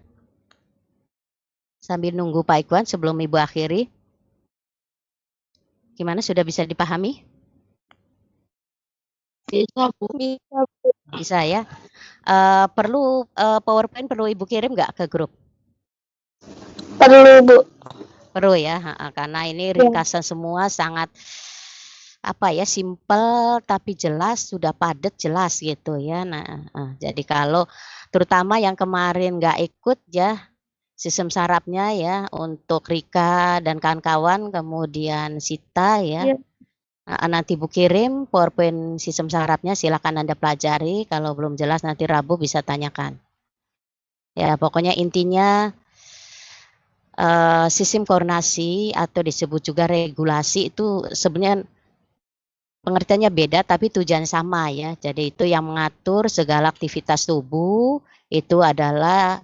Sambil nunggu Pak Ikwan sebelum Ibu akhiri. Gimana, sudah bisa dipahami? Bisa, Bu. Bisa ya. Perlu PowerPoint perlu Ibu kirim nggak ke grup? Perlu, Bu. Perlu ya, karena ini ringkasan semua sangat simpel tapi jelas, sudah padat jelas gitu ya. Nah, jadi kalau terutama yang kemarin nggak ikut ya sistem sarafnya ya, untuk Rika dan kawan-kawan, kemudian Sita ya. Nanti Bu kirim PowerPoint sistem sarafnya, silakan Anda pelajari. Kalau belum jelas nanti Rabu bisa tanyakan. Ya, pokoknya intinya sistem koordinasi atau disebut juga regulasi itu sebenarnya pengertiannya beda tapi tujuan sama ya. Jadi itu yang mengatur segala aktivitas tubuh itu adalah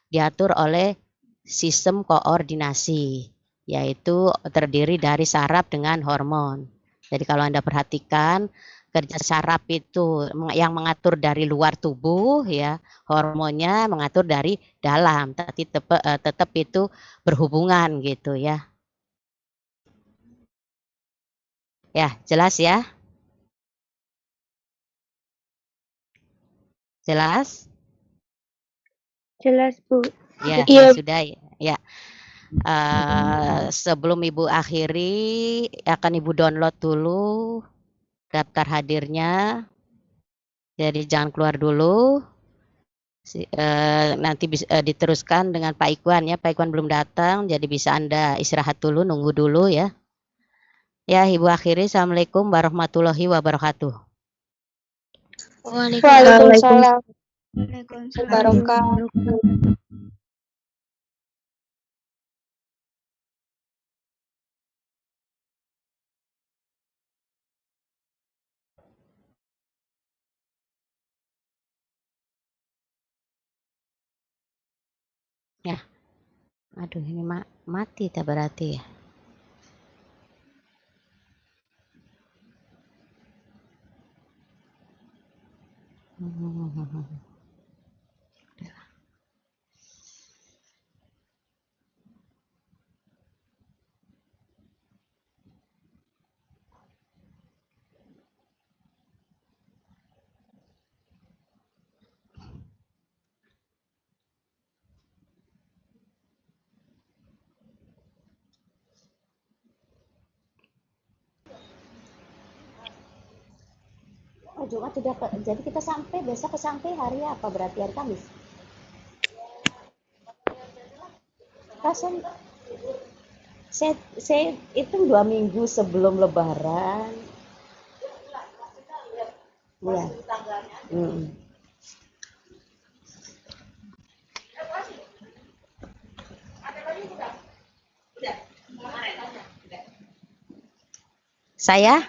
diatur oleh sistem koordinasi, yaitu terdiri dari saraf dengan hormon. Jadi kalau Anda perhatikan kerja saraf itu yang mengatur dari luar tubuh ya, hormonnya mengatur dari dalam, tapi tetap itu berhubungan gitu ya. Ya, jelas ya? Jelas? Jelas, Bu. Ya, Iya. sudah ya. Sebelum Ibu akhiri akan Ibu download dulu daftar hadirnya. Jadi jangan keluar dulu. Nanti diteruskan dengan Pak Ikwan ya. Pak Ikwan belum datang, jadi bisa Anda istirahat dulu, nunggu dulu ya. Ya, Ibu akhiri. Assalamualaikum warahmatullahi wabarakatuh. Waalaikumsalam. Waalaikumsalam. Barokah. Ya. Aduh, ini mati tak berarti ya. Jumat sudah jadi kita sampai besok sampai hari apa berarti hari Kamis. Pasien saya hitung 2 minggu sebelum Lebaran. Iya. Saya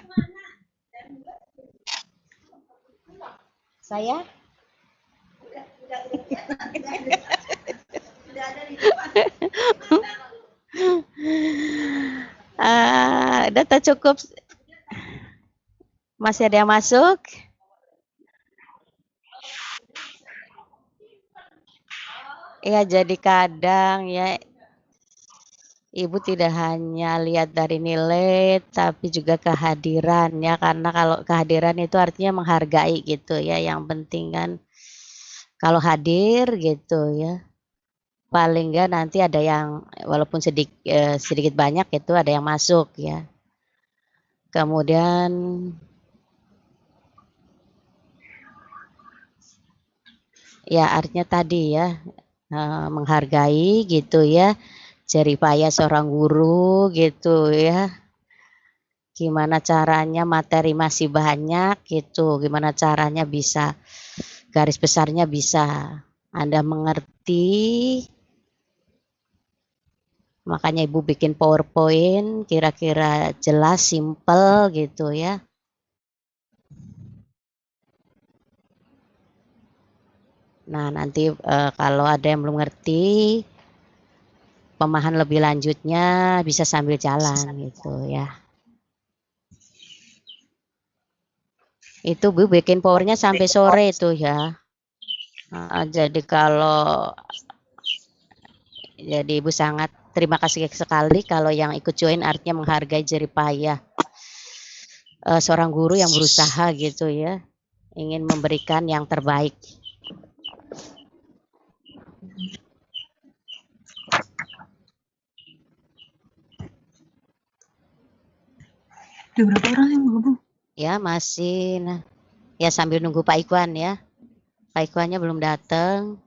data cukup. Masih ada yang masuk? Ya, jadi kadang ya Ibu tidak hanya lihat dari nilai, tapi juga kehadiran ya, karena kalau kehadiran itu artinya menghargai gitu ya. Yang penting kan kalau hadir gitu ya, paling enggak nanti ada yang walaupun sedikit banyak itu ada yang masuk ya. Kemudian ya artinya tadi ya, menghargai gitu ya, jeripaya seorang guru gitu ya. Gimana caranya materi masih banyak gitu, gimana caranya bisa garis besarnya bisa Anda mengerti. Makanya Ibu bikin PowerPoint kira-kira jelas, simple gitu ya. Nah, nanti kalau ada yang belum ngerti, pemahaman lebih lanjutnya bisa sambil jalan gitu ya. Itu Bu bikin powernya sampai sore itu ya. Jadi Ibu sangat terima kasih sekali kalau yang ikut join, artinya menghargai jeripayah seorang guru yang berusaha gitu ya, ingin memberikan yang terbaik. Ada berapa orang yang gabung? Ya masih, nah ya sambil nunggu Pak Ikwan ya. Pak Ikwannya belum datang.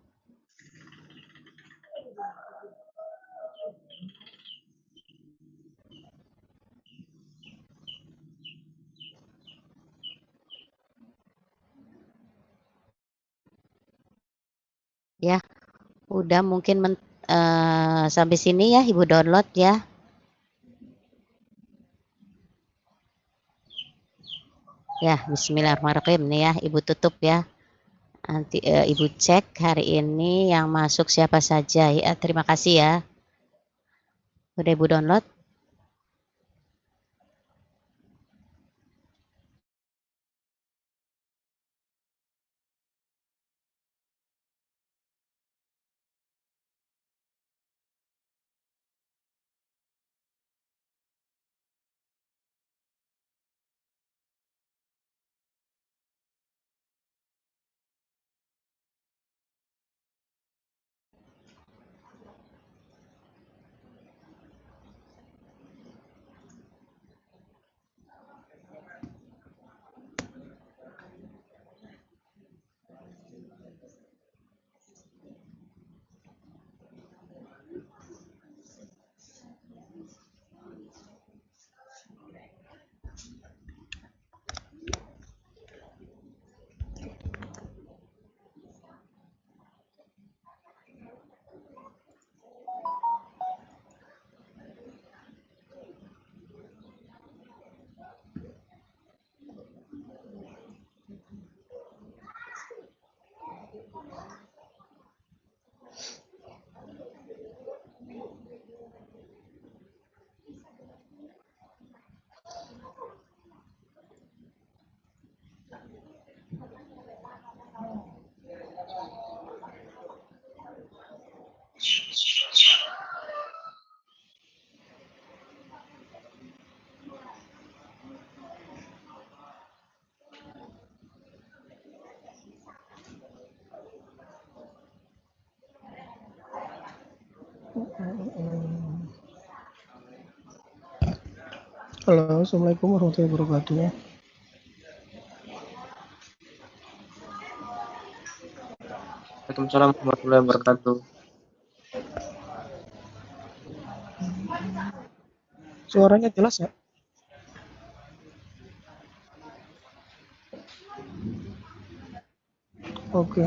Ya, udah mungkin sampai sini ya Ibu download ya. Ya, bismillahirrahmanirrahim nih ya, Ibu tutup ya. Nanti Ibu cek hari ini yang masuk siapa saja ya. Terima kasih ya. Udah Ibu download? Halo, Assalamualaikum warahmatullahi wabarakatuh. Waalaikumsalam warahmatullahi wabarakatuh. Suaranya jelas ya? Oke.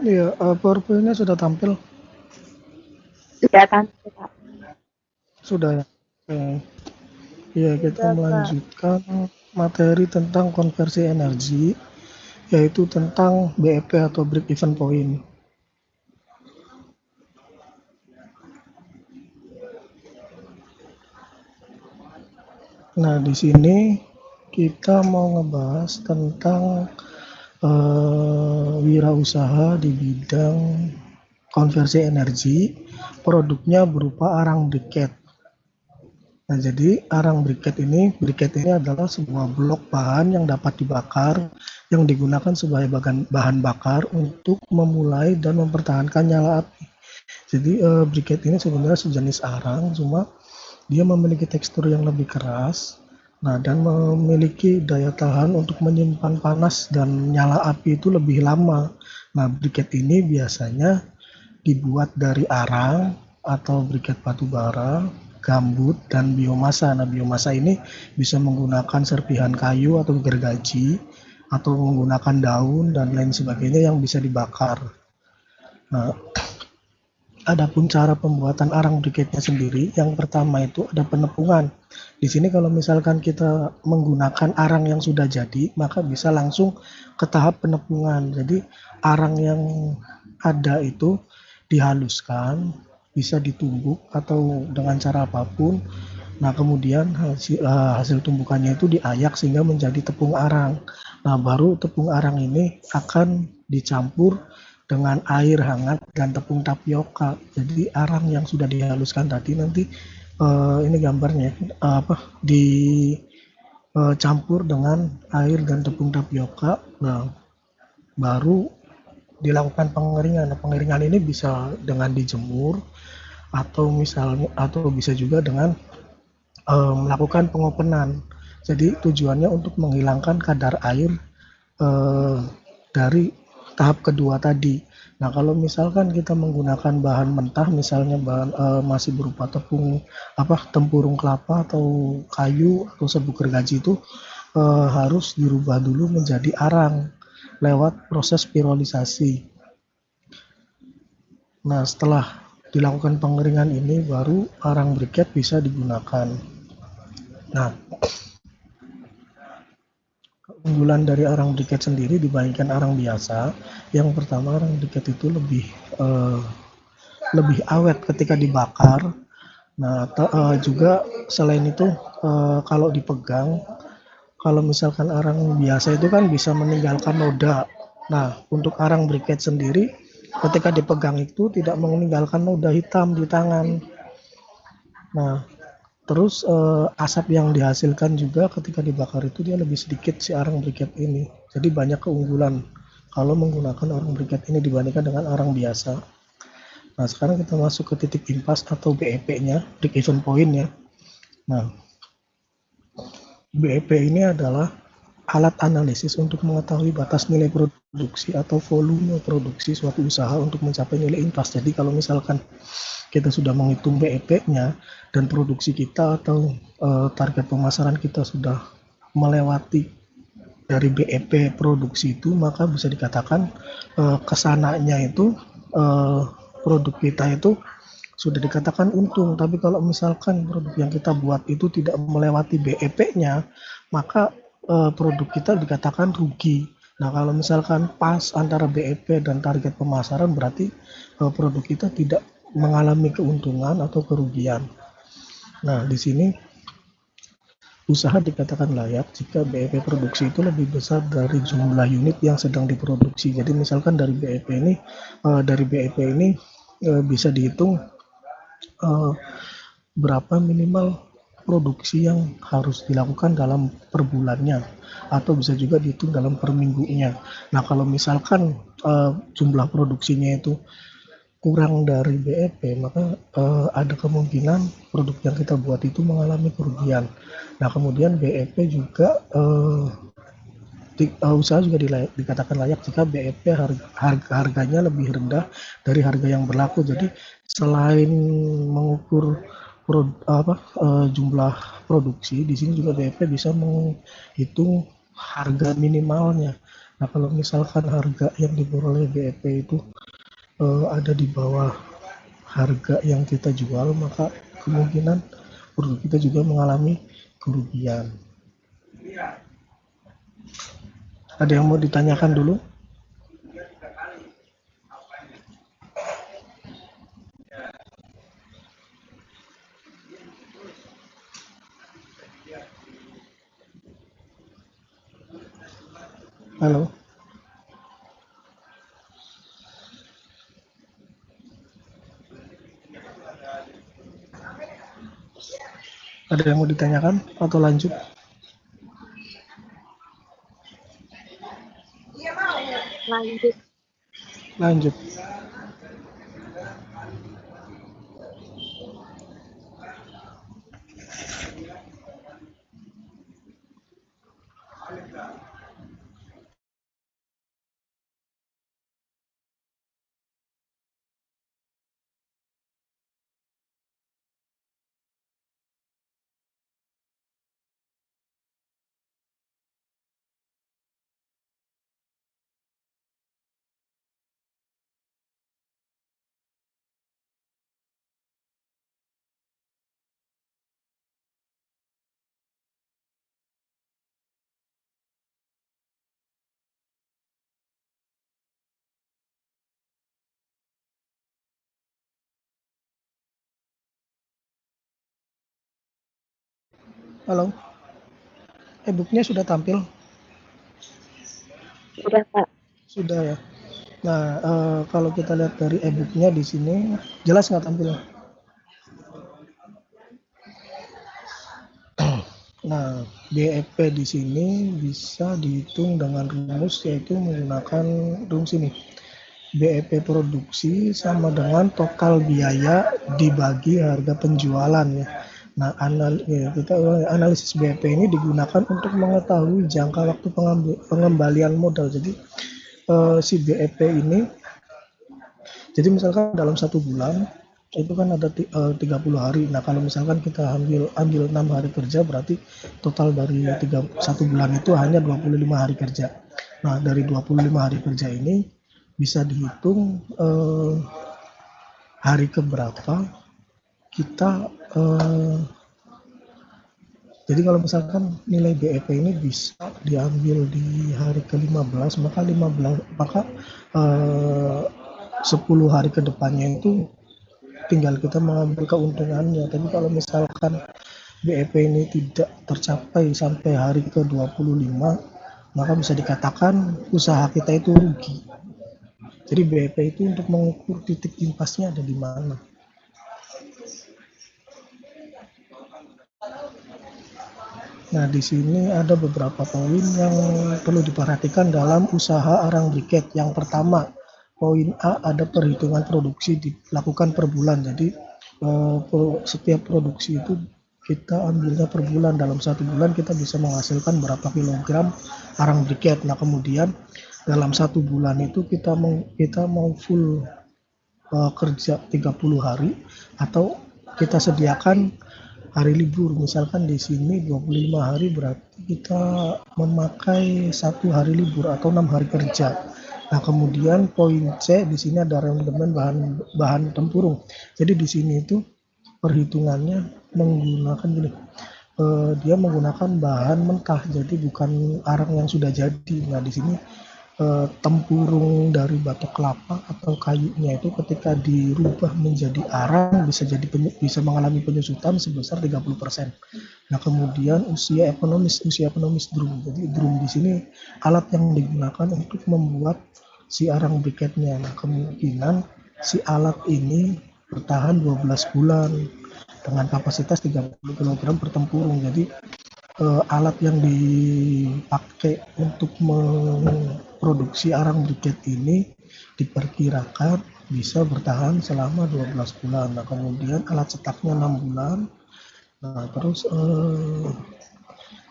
Iya, PowerPoint-nya sudah tampil? Sudah tampil, Pak. Sudah ya? Oke. Ya, kita melanjutkan materi tentang konversi energi, yaitu tentang BEP atau break even point. Nah, di sini kita mau ngebahas tentang wirausaha di bidang konversi energi, produknya berupa arang briket. Nah, jadi arang briket ini adalah sebuah blok bahan yang dapat dibakar, yang digunakan sebagai bahan bakar untuk memulai dan mempertahankan nyala api. Jadi briket ini sebenarnya sejenis arang, cuma dia memiliki tekstur yang lebih keras, nah dan memiliki daya tahan untuk menyimpan panas dan nyala api itu lebih lama. Nah, briket ini biasanya dibuat dari arang atau briket batu bara, gambut, dan biomasa. Nah, biomasa ini bisa menggunakan serpihan kayu atau gergaji, atau menggunakan daun dan lain sebagainya yang bisa dibakar. Nah, adapun cara pembuatan arang briketnya sendiri, yang pertama itu ada penepungan. Di sini kalau misalkan kita menggunakan arang yang sudah jadi, maka bisa langsung ke tahap penepungan. Jadi arang yang ada itu dihaluskan, bisa ditumbuk atau dengan cara apapun. Nah, kemudian hasil tumbukannya itu diayak sehingga menjadi tepung arang. Nah, baru tepung arang ini akan dicampur dengan air hangat dan tepung tapioka. Jadi arang yang sudah dihaluskan tadi nanti ini gambarnya dicampur dengan air dan tepung tapioka. Nah, baru dilakukan pengeringan. Nah, pengeringan ini bisa dengan dijemur atau bisa juga dengan melakukan pengopenan. Jadi tujuannya untuk menghilangkan kadar air dari tahap kedua tadi. Nah, kalau misalkan kita menggunakan bahan mentah, misalnya bahan masih berupa tempurung kelapa atau kayu atau sabuk gergaji, itu harus dirubah dulu menjadi arang lewat proses pirolisasi. Nah, setelah dilakukan pengeringan ini, baru arang briket bisa digunakan. Nah, keunggulan dari arang briket sendiri dibandingkan arang biasa, yang pertama, arang briket itu lebih awet ketika dibakar. Nah, juga selain itu kalau dipegang, kalau misalkan arang biasa itu kan bisa meninggalkan noda. Nah, untuk arang briket sendiri ketika dipegang itu tidak meninggalkan noda hitam di tangan. Nah, terus asap yang dihasilkan juga ketika dibakar itu dia lebih sedikit si arang briket ini. Jadi banyak keunggulan kalau menggunakan arang briket ini dibandingkan dengan arang biasa. Nah, sekarang kita masuk ke titik impas atau BEP-nya, break even point ya. Nah, BEP ini adalah alat analisis untuk mengetahui batas nilai produksi atau volume produksi suatu usaha untuk mencapai nilai impas. Jadi kalau misalkan kita sudah menghitung BEP-nya dan produksi kita atau target pemasaran kita sudah melewati dari BEP produksi itu, maka bisa dikatakan kesananya itu produk kita itu sudah dikatakan untung. Tapi kalau misalkan produk yang kita buat itu tidak melewati BEP-nya, maka produk kita dikatakan rugi. Nah, kalau misalkan pas antara BEP dan target pemasaran, berarti produk kita tidak mengalami keuntungan atau kerugian. Nah, di sini usaha dikatakan layak jika BEP produksi itu lebih besar dari jumlah unit yang sedang diproduksi. Jadi misalkan dari BEP ini bisa dihitung berapa minimal produksi yang harus dilakukan dalam per bulannya, atau bisa juga dihitung dalam per minggunya. Nah, kalau misalkan jumlah produksinya itu kurang dari BEP, maka ada kemungkinan produk yang kita buat itu mengalami kerugian. Nah, kemudian BEP juga usaha juga dikatakan layak jika BEP harganya lebih rendah dari harga yang berlaku. Jadi selain mengukur jumlah produksi, di sini juga BEP bisa menghitung harga minimalnya. Nah, kalau misalkan harga yang diperoleh BEP itu ada di bawah harga yang kita jual, maka kemungkinan produk kita juga mengalami kerugian. Ada yang mau ditanyakan dulu? Halo? Ada yang mau ditanyakan atau lanjut? Lanjut. Halo? E-booknya sudah tampil? Sudah, Pak. Sudah ya. Nah, kalau kita lihat dari e-booknya di sini, jelas nggak tampilnya? Nah, BEP di sini bisa dihitung dengan rumus, yaitu menggunakan rumus ini. BEP produksi sama dengan total biaya dibagi harga penjualan ya. Nah, analisis BEP ini digunakan untuk mengetahui jangka waktu pengembalian modal. Jadi si BEP ini, jadi misalkan dalam 1 bulan itu kan ada 30 hari. Nah, kalau misalkan kita ambil 6 hari kerja, berarti total dari 1 bulan itu hanya 25 hari kerja. Nah, dari 25 hari kerja ini bisa dihitung hari keberapa kita jadi kalau misalkan nilai BEP ini bisa diambil di hari ke-15, maka 10 hari ke depannya itu tinggal kita mengambil keuntungannya. Tapi kalau misalkan BEP ini tidak tercapai sampai hari ke-25, maka bisa dikatakan usaha kita itu rugi. Jadi BEP itu untuk mengukur titik impasnya ada di mana. Nah, di sini ada beberapa poin yang perlu diperhatikan dalam usaha arang briket. Yang pertama, poin A, ada perhitungan produksi dilakukan per bulan. Jadi setiap produksi itu kita ambilnya per bulan. Dalam 1 bulan kita bisa menghasilkan berapa kilogram arang briket. Nah, kemudian dalam 1 bulan itu kita mau full kerja 30 hari atau kita sediakan hari libur. Misalkan di sini 25 hari berarti kita memakai 1 hari libur atau 6 hari kerja. Nah, kemudian poin C di sini ada rendemen bahan tempurung. Jadi di sini itu perhitungannya menggunakan gini. Dia menggunakan bahan mentah, jadi bukan arang yang sudah jadi. Nah, di sini tempurung dari batok kelapa atau kayunya itu ketika dirubah menjadi arang bisa mengalami penyusutan sebesar 30%. Nah, kemudian usia ekonomis drum. Jadi drum di sini alat yang digunakan untuk membuat si arang briketnya. Nah, kemungkinan si alat ini bertahan 12 bulan dengan kapasitas 30 kg per tempurung. Jadi alat yang dipakai untuk memproduksi arang briket ini diperkirakan bisa bertahan selama 12 bulan. Nah, kemudian alat cetaknya 6 bulan. Nah, terus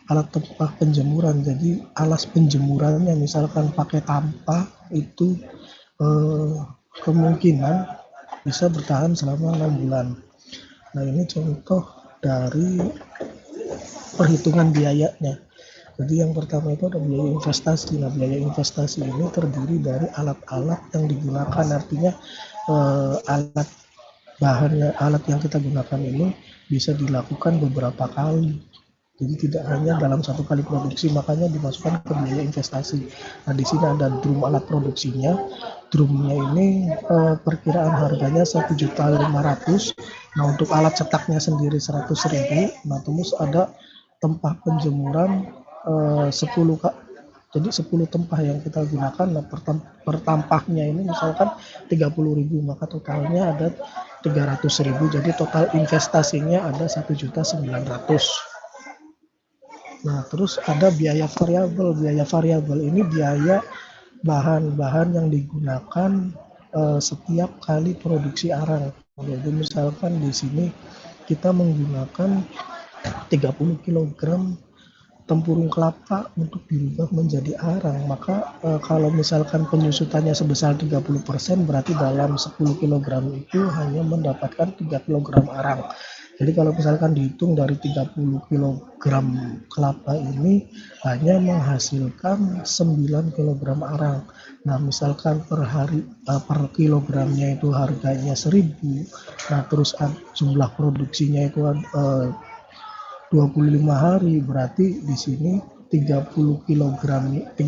alat tempah penjemuran. Jadi alas penjemurannya misalkan pakai tampah itu kemungkinan bisa bertahan selama 6 bulan. Nah, ini contoh dari perhitungan biayanya. Jadi yang pertama itu ada biaya investasi. Nah, biaya investasi ini terdiri dari alat-alat yang digunakan, artinya alat yang kita gunakan ini bisa dilakukan beberapa kali. Jadi tidak hanya dalam satu kali produksi, makanya dimasukkan ke biaya investasi. Nah, di sini ada drum alat produksinya. Drumnya ini perkiraan harganya 1.500.000. Nah, untuk alat cetaknya sendiri 100.000. Nah, terus ada tempah penjemuran 10 Kak. Jadi 10 tempah yang kita gunakan. Nah, per tampahnya ini misalkan 30.000, maka totalnya ada 300.000. Jadi total investasinya ada 1.900.000. Nah, terus ada biaya variabel. Biaya variabel ini biaya bahan-bahan yang digunakan setiap kali produksi arang. Jadi misalkan di sini kita menggunakan 30 kg tempurung kelapa untuk dirubah menjadi arang, maka kalau misalkan penyusutannya sebesar 30%, berarti dalam 10 kg itu hanya mendapatkan 3 kg arang. Jadi kalau misalkan dihitung dari 30 kg kelapa ini hanya menghasilkan 9 kg arang. Nah, misalkan per hari per kilogramnya itu harganya 1.000. Nah, terus jumlah produksinya itu 25 hari, berarti di sini 30 kilogramnya itu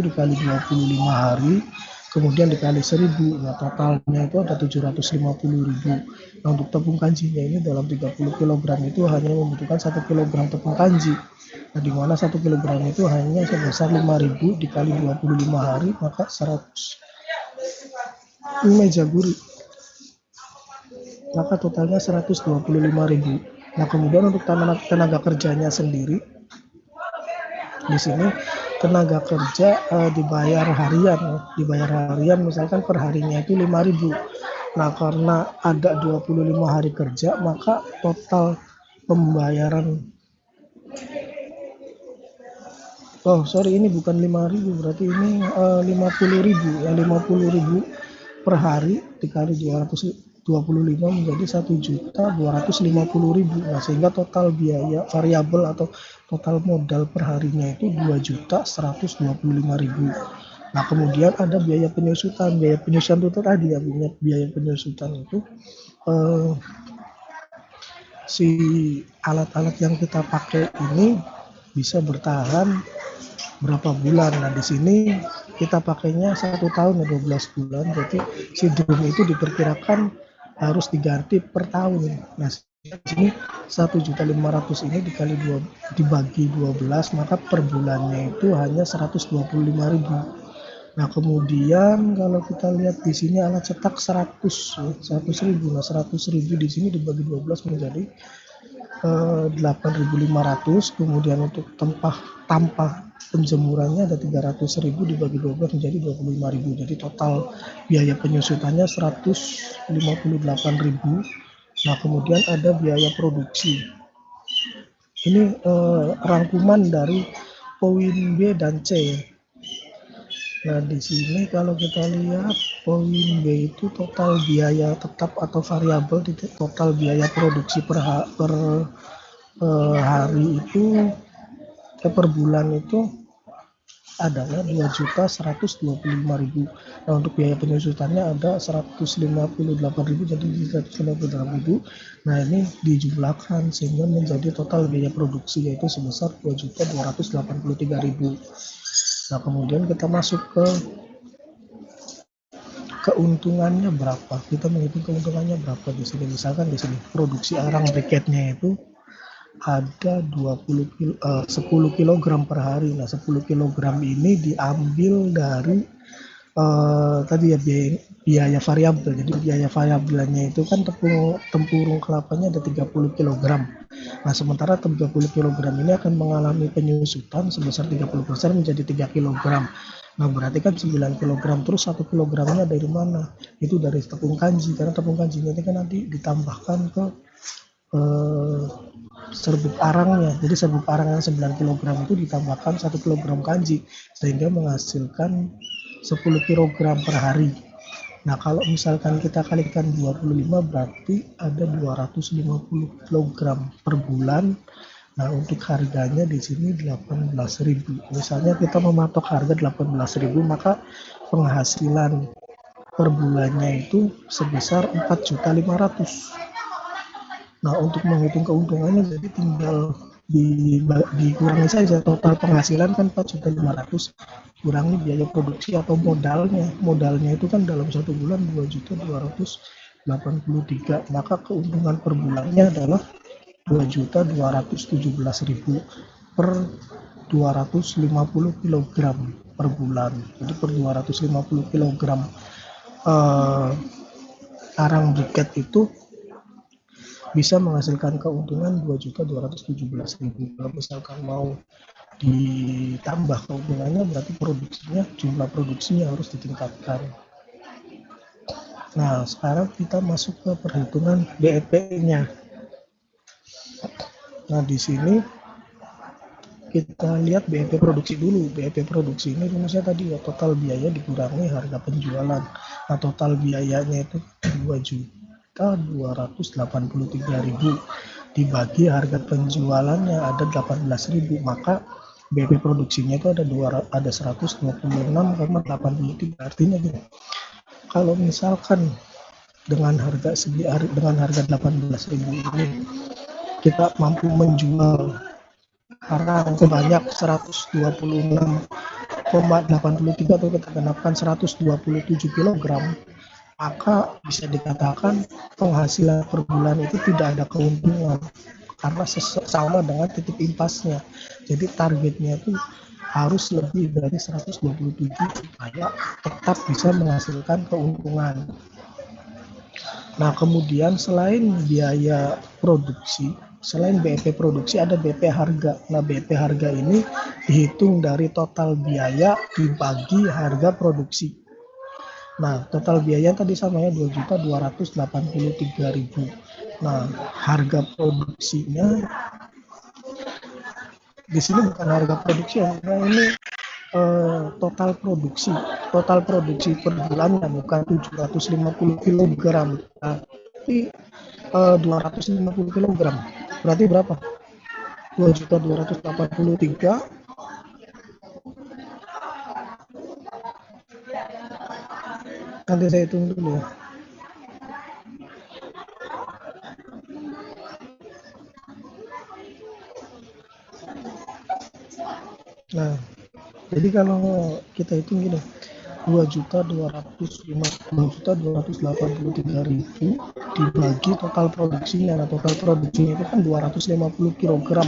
dikali 25 hari, kemudian dikali 1.000. Nah, totalnya itu ada 750.000. Nah, untuk tepung kanjinya ini dalam 30 kg itu hanya membutuhkan 1 kg tepung kanji. Nah, di mana 1 kg itu hanya sebesar 5.000 dikali 25 hari, maka 100 meja guri. Maka totalnya 125.000. Nah, kemudian untuk tenaga kerjanya sendiri, di sini tenaga kerja dibayar harian, misalkan per harinya itu 5.000. Nah, karena ada 25 hari kerja, maka total pembayaran ini bukan 5.000, berarti ini 50.000. Ya, 50.000 per hari dikali 225 menjadi 1.250.000. Nah, sehingga total biaya variabel atau total modal per harinya itu 2.125.000. Nah, kemudian ada biaya penyusutan. Biaya penyusutan itu tadi ya, biaya penyusutan itu si alat-alat yang kita pakai ini bisa bertahan berapa bulan. Nah, di sini kita pakainya 1 tahun ya, 12 bulan. Jadi si drum itu diperkirakan harus diganti per tahun. Nah, di sini 1.500.000 ini dibagi 12, maka per bulannya itu hanya 125.000. Nah, kemudian kalau kita lihat di sini alat cetak 100.000. Nah, 100.000 di sini dibagi 12 menjadi 8.500. Kemudian untuk tampah penjemurannya ada 300.000 dibagi 12 menjadi 25.000. Jadi total biaya penyusutannya 158.000. Nah, kemudian ada biaya produksi. Ini rangkuman dari poin B dan C. Nah, di sini kalau kita lihat Poin B itu total biaya tetap atau variabel titik total biaya produksi per hari itu per bulan itu adalah 2.125.000. Nah, untuk biaya penyusutannya ada 158.000, jadi 158.000. Nah, ini dijumlahkan sehingga menjadi total biaya produksi yaitu sebesar 2.283.000. Nah, kemudian kita masuk ke keuntungannya berapa. Kita menghitung keuntungannya berapa di sini. Misalkan di sini produksi arang briketnya itu ada 10 kg per hari. Nah, 10 kg ini diambil dari tadi ya biaya variabel. Jadi biaya variabelnya itu kan tempurung kelapanya ada 30 kg. Nah, sementara 30 kg ini akan mengalami penyusutan sebesar 30% menjadi 3 kg. Nah, berarti kan 9 kg, terus 1 kg-nya dari mana? Itu dari tepung kanji, karena tepung kanjinya itu kan nanti ditambahkan ke serbuk arangnya. Jadi serbuk arang yang 9 kg itu ditambahkan 1 kg kanji sehingga menghasilkan 10 kg per hari. Nah, kalau misalkan kita kalikan 25 berarti ada 250 kg per bulan. Nah, untuk harganya di sini 18.000. Misalnya kita mematok harga 18.000, maka penghasilan per bulannya itu sebesar 4.500.000. Nah, untuk menghitung keuntungannya jadi tinggal dikurangi saja total penghasilan kan 4.500.000 kurangi biaya produksi atau modalnya itu kan dalam satu bulan 2.283.000, maka keuntungan per bulannya adalah 2.217.000 per 250 kg per bulan. Jadi per 250 kg arang briket itu bisa menghasilkan keuntungan 2.217.000. Kalau misalkan mau ditambah keuntungannya berarti jumlah produksinya harus ditingkatkan. Nah, sekarang kita masuk ke perhitungan BEP-nya. Nah, di sini kita lihat BEP produksi dulu. BEP produksi ini rumusnya tadi ya, total biaya dikurangi harga penjualan. Nah, total biayanya itu 2.283.000 dibagi harga penjualannya ada 18.000, maka BEP produksinya itu ada 126,83. Artinya gini, kalau misalkan dengan harga 18.000 ini kita mampu menjual arang sebanyak 126,83 atau kita genapkan 127 kg, maka bisa dikatakan penghasilan per bulan itu tidak ada keuntungan karena sama dengan titik impasnya. Jadi targetnya itu harus lebih dari 127 supaya tetap bisa menghasilkan keuntungan. Nah, kemudian selain biaya produksi, selain BEP produksi ada BEP harga. Nah, BEP harga ini dihitung dari total biaya dibagi harga produksi. Nah, total biaya tadi samanya 2.283.000. Nah, harga produksinya di sini bukan harga produksi ya, karena ini total produksi per bulannya bukan 750 kg. Nah, tapi 250 kg berarti berapa? 2.283. Nanti saya hitung dulu ya. Nah, jadi kalau kita hitung gini, 2.283.000 dibagi total produksinya. Nah, total produksinya itu kan 250 kg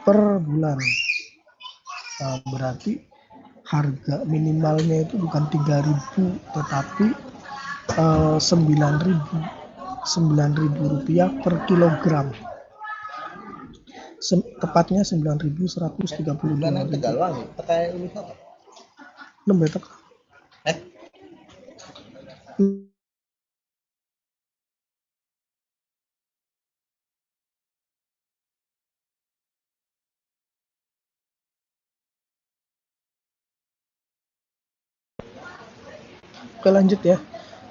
per bulan. Nah, berarti harga minimalnya itu bukan 3.000 tetapi 9.000 rupiah per kilogram. Tepatnya 9.132. Bulan Tegalwangi, pakai ini apa? Lembek. Oke, lanjut ya.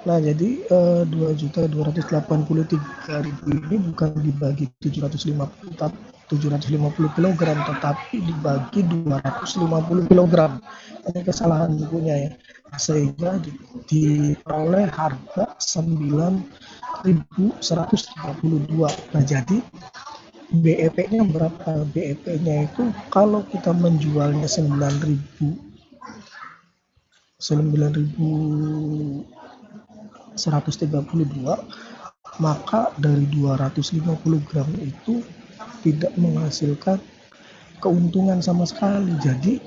Nah, jadi 2.283.000 ini bukan dibagi 750 kilogram, tetapi dibagi 250 kilogram. Ini kesalahan bukunya ya. Sehingga diperoleh harga 9.132. Nah, jadi BEP-nya berapa? BEP-nya itu kalau kita menjualnya 9.132, maka dari 250 gram itu tidak menghasilkan keuntungan sama sekali. Jadi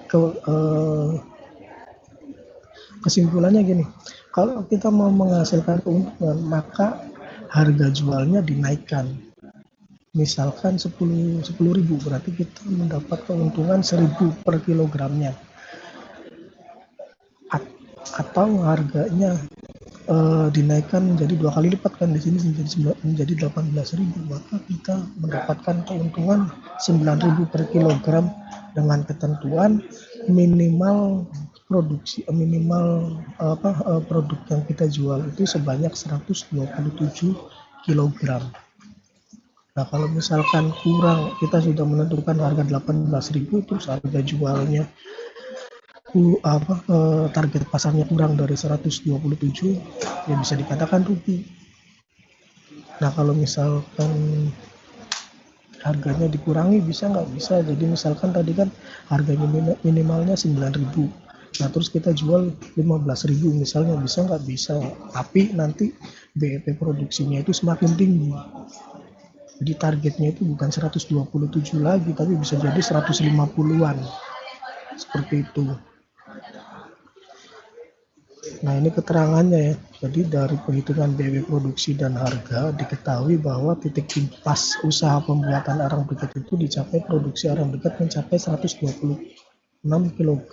kesimpulannya gini, kalau kita mau menghasilkan keuntungan, maka harga jualnya dinaikkan. Misalkan 10.000, berarti kita mendapat keuntungan 1.000 per kilogramnya. Atau harganya dinaikkan menjadi 2 kali lipat, kan di sini menjadi 18.000, maka kita mendapatkan keuntungan 9.000 per kilogram dengan ketentuan minimal produk yang kita jual itu sebanyak 127 kilogram. Nah, kalau misalkan kurang, kita sudah menentukan harga 18.000, terus harga jualnya target pasarnya kurang dari 127, ya bisa dikatakan rugi. Nah, kalau misalkan harganya dikurangi, bisa nggak? Bisa. Jadi misalkan tadi kan harga minimalnya 9.000, nah terus kita jual 15.000 misalnya, bisa nggak? Bisa. Tapi nanti BEP produksinya itu semakin tinggi. Jadi targetnya itu bukan 127 lagi, tapi bisa jadi 150-an. Seperti itu. Nah, ini keterangannya ya. Jadi dari perhitungan BEP produksi dan harga diketahui bahwa titik pas usaha pembuatan arang briket itu dicapai produksi arang briket mencapai 126 kg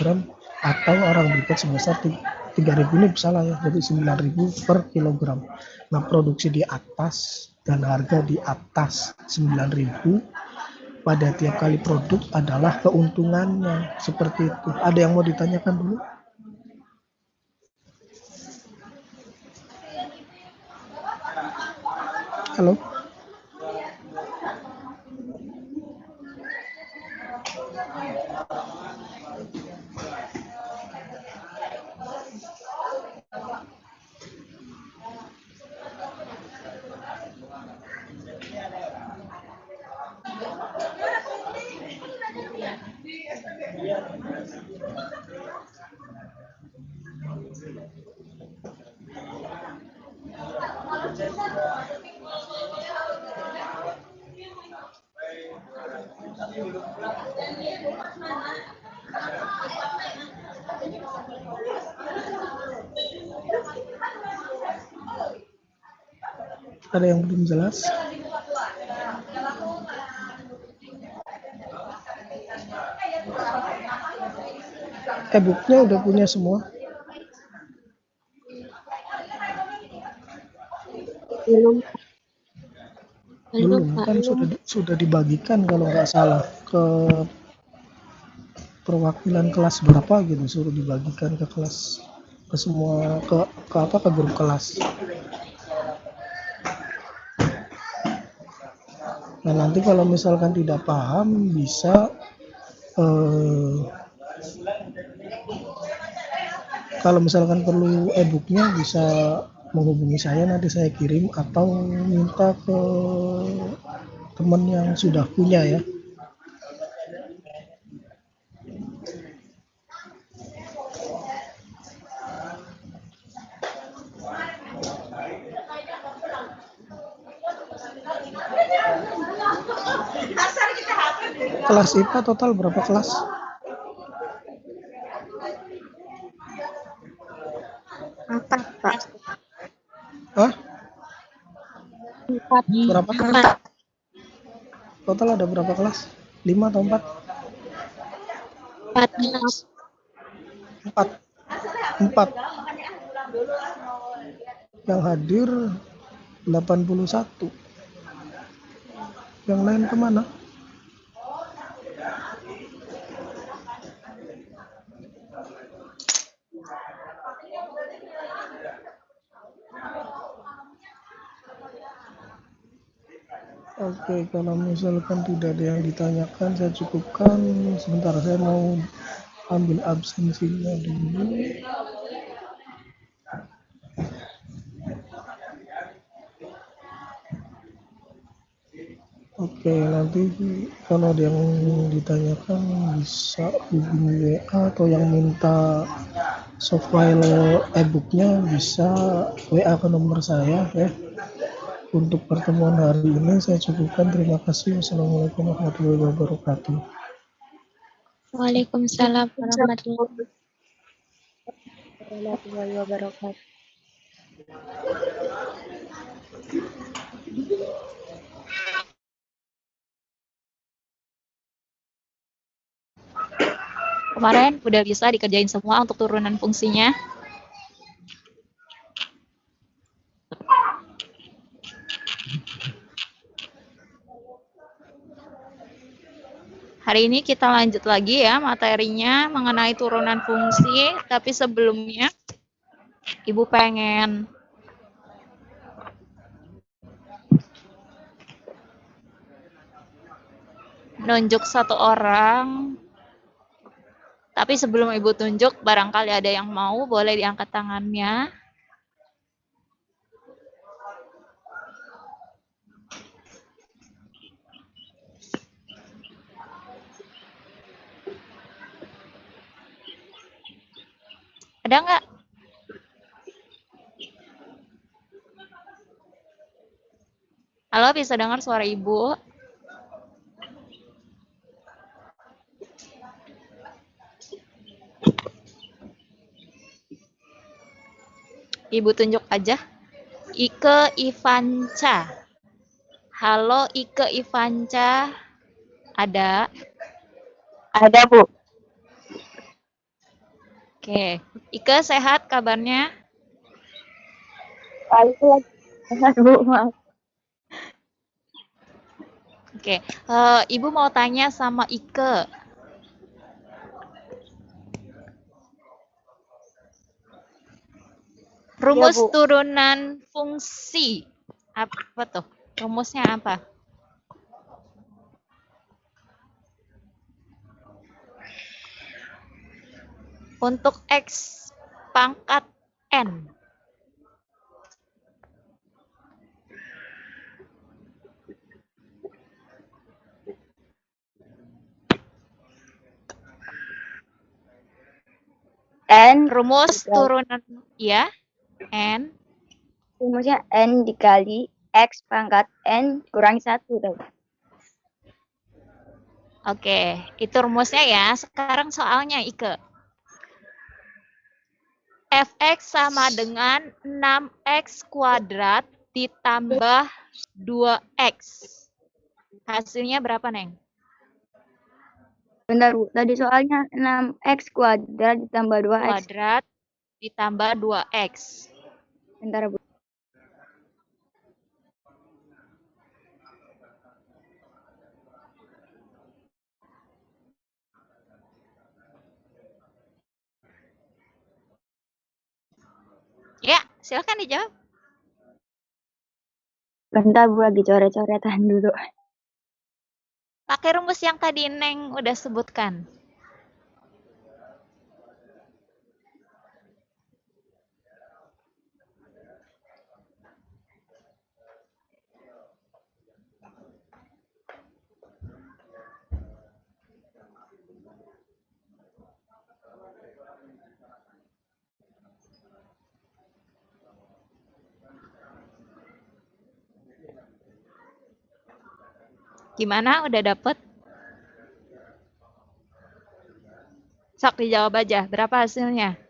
atau arang briket sebesar 3.000, ini salah ya, jadi 9.000 per kilogram. Nah, produksi di atas dan harga di atas 9.000 pada tiap kali produk adalah keuntungannya. Seperti itu. Ada yang mau ditanyakan dulu? Halo? Ada yang belum jelas? E-booknya udah punya semua? Belum kan sudah dibagikan kalau nggak salah ke perwakilan kelas berapa gitu, suruh dibagikan ke kelas, ke semua, ke grup kelas. Nah, nanti kalau misalkan tidak paham bisa kalau misalkan perlu e-booknya bisa menghubungi saya, nanti saya kirim atau minta ke teman yang sudah punya ya. Kelas IPA total berapa kelas? Empat, Pak. Hah? Empat. Berapa? Total ada berapa kelas? 5 atau 4? 4. 4. Yang hadir 81. Yang lain kemana? Oke, kalau misalkan tidak ada yang ditanyakan, saya cukupkan. Sebentar, saya mau ambil absensinya dulu. Oke, nanti kalau ada yang ditanyakan bisa hubungi WA, atau yang minta soft file e-booknya bisa WA ke nomor saya ya. Untuk pertemuan hari ini saya cukupkan. Terima kasih. Wassalamualaikum warahmatullahi wabarakatuh. Waalaikumsalam warahmatullahi wabarakatuh. Kemarin udah bisa dikerjain semua untuk turunan fungsinya. Hari ini kita lanjut lagi ya materinya mengenai turunan fungsi, tapi sebelumnya Ibu pengen nunjuk satu orang. Tapi sebelum Ibu tunjuk, barangkali ada yang mau, boleh diangkat tangannya. Ada nggak? Halo, bisa dengar suara Ibu? Ibu tunjuk aja. Ike Ivanca. Halo Ike Ivanca. Ada? Ada, Bu. Oke. Ike sehat kabarnya? Baik, sehat, Bu. Maaf. Oke. Ibu mau tanya sama Ike. Rumus Bu. turunan fungsi. Apa tuh? Rumusnya apa? Untuk X pangkat N. N. Rumus turunan, ya, N. Rumusnya N dikali X pangkat N kurangi 1. Oke, itu rumusnya ya. Sekarang soalnya Ike. Fx sama dengan 6x kuadrat ditambah 2x. Hasilnya berapa, Neng? Bentar, Bu. Tadi soalnya 6x kuadrat ditambah 2x. Kuadrat ditambah 2x. Bentar, Bu. Ya, silakan dijawab. Bentar, Bu. Lagi coret-coretan dulu. Pakai rumus yang tadi Neng udah sebutkan. Gimana? Udah dapet? Sok dijawab aja. Berapa hasilnya?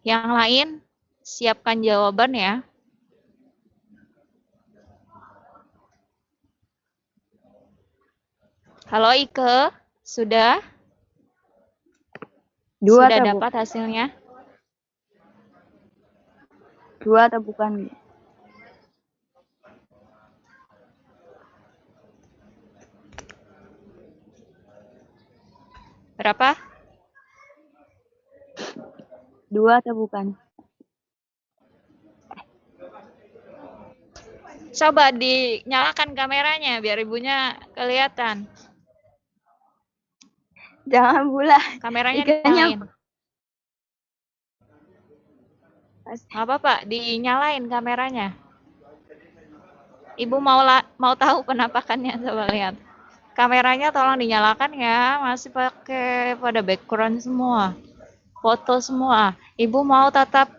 Yang lain, siapkan jawaban ya. Halo Ike, sudah? 2 Sudah atau dapat hasilnya? 2 atau bukan? Berapa? 2 atau bukan? Coba dinyalakan kameranya biar ibunya kelihatan. Jangan pula. Kameranya Ikannya dinyalain. Nggak apa-apa, dinyalain kameranya. Ibu mau tahu penampakannya, coba lihat. Kameranya tolong dinyalakan ya, masih pakai pada background semua. Foto semua. Ibu mau tatap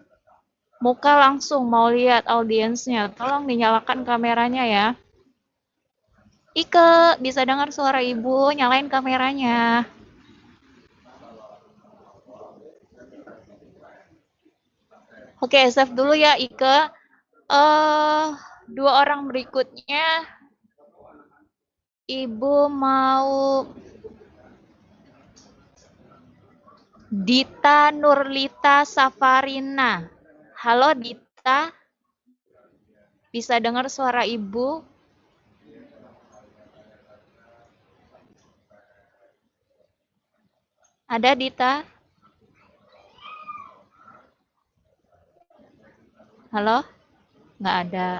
muka langsung, mau lihat audiensnya. Tolong dinyalakan kameranya ya. Ike, bisa dengar suara ibu, nyalain kameranya. Oke, save dulu ya Ike. 2 orang berikutnya, Ibu mau Dita Nurlita Safarina. Halo Dita, bisa dengar suara Ibu? Ada Dita? Halo? Nggak ada.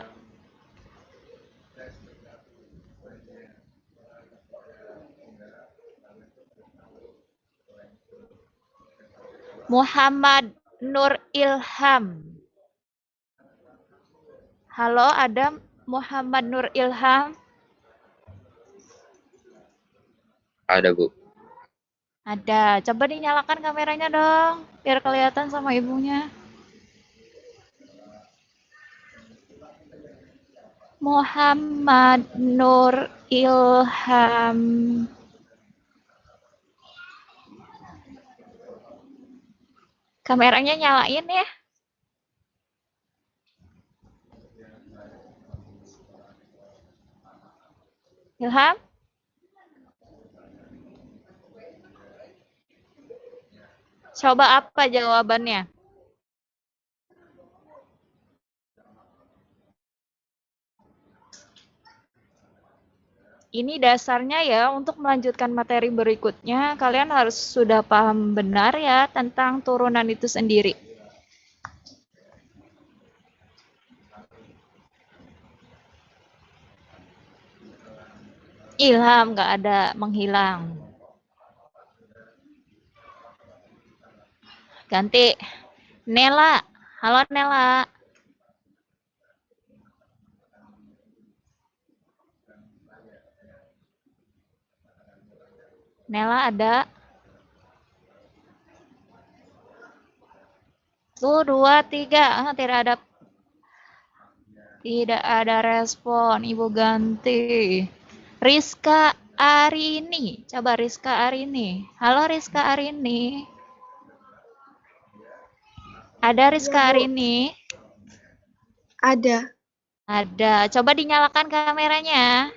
Muhammad Nur Ilham. Halo, ada Muhammad Nur Ilham? Ada, Bu. Ada. Coba dinyalakan kameranya dong, biar kelihatan sama ibunya. Muhammad Nur Ilham. Kameranya nyalain ya. Ilham? Coba apa jawabannya? Ini dasarnya ya, untuk melanjutkan materi berikutnya, kalian harus sudah paham benar ya tentang turunan itu sendiri. Ilham, nggak ada, menghilang. Ganti. Nela. Halo Nela. Nela ada? 1, 2, 3. Tidak ada respon. Ibu ganti. Rizka Arini. Coba Rizka Arini. Halo Rizka Arini. Ada Rizka Arini? Ada. Ada. Coba dinyalakan kameranya.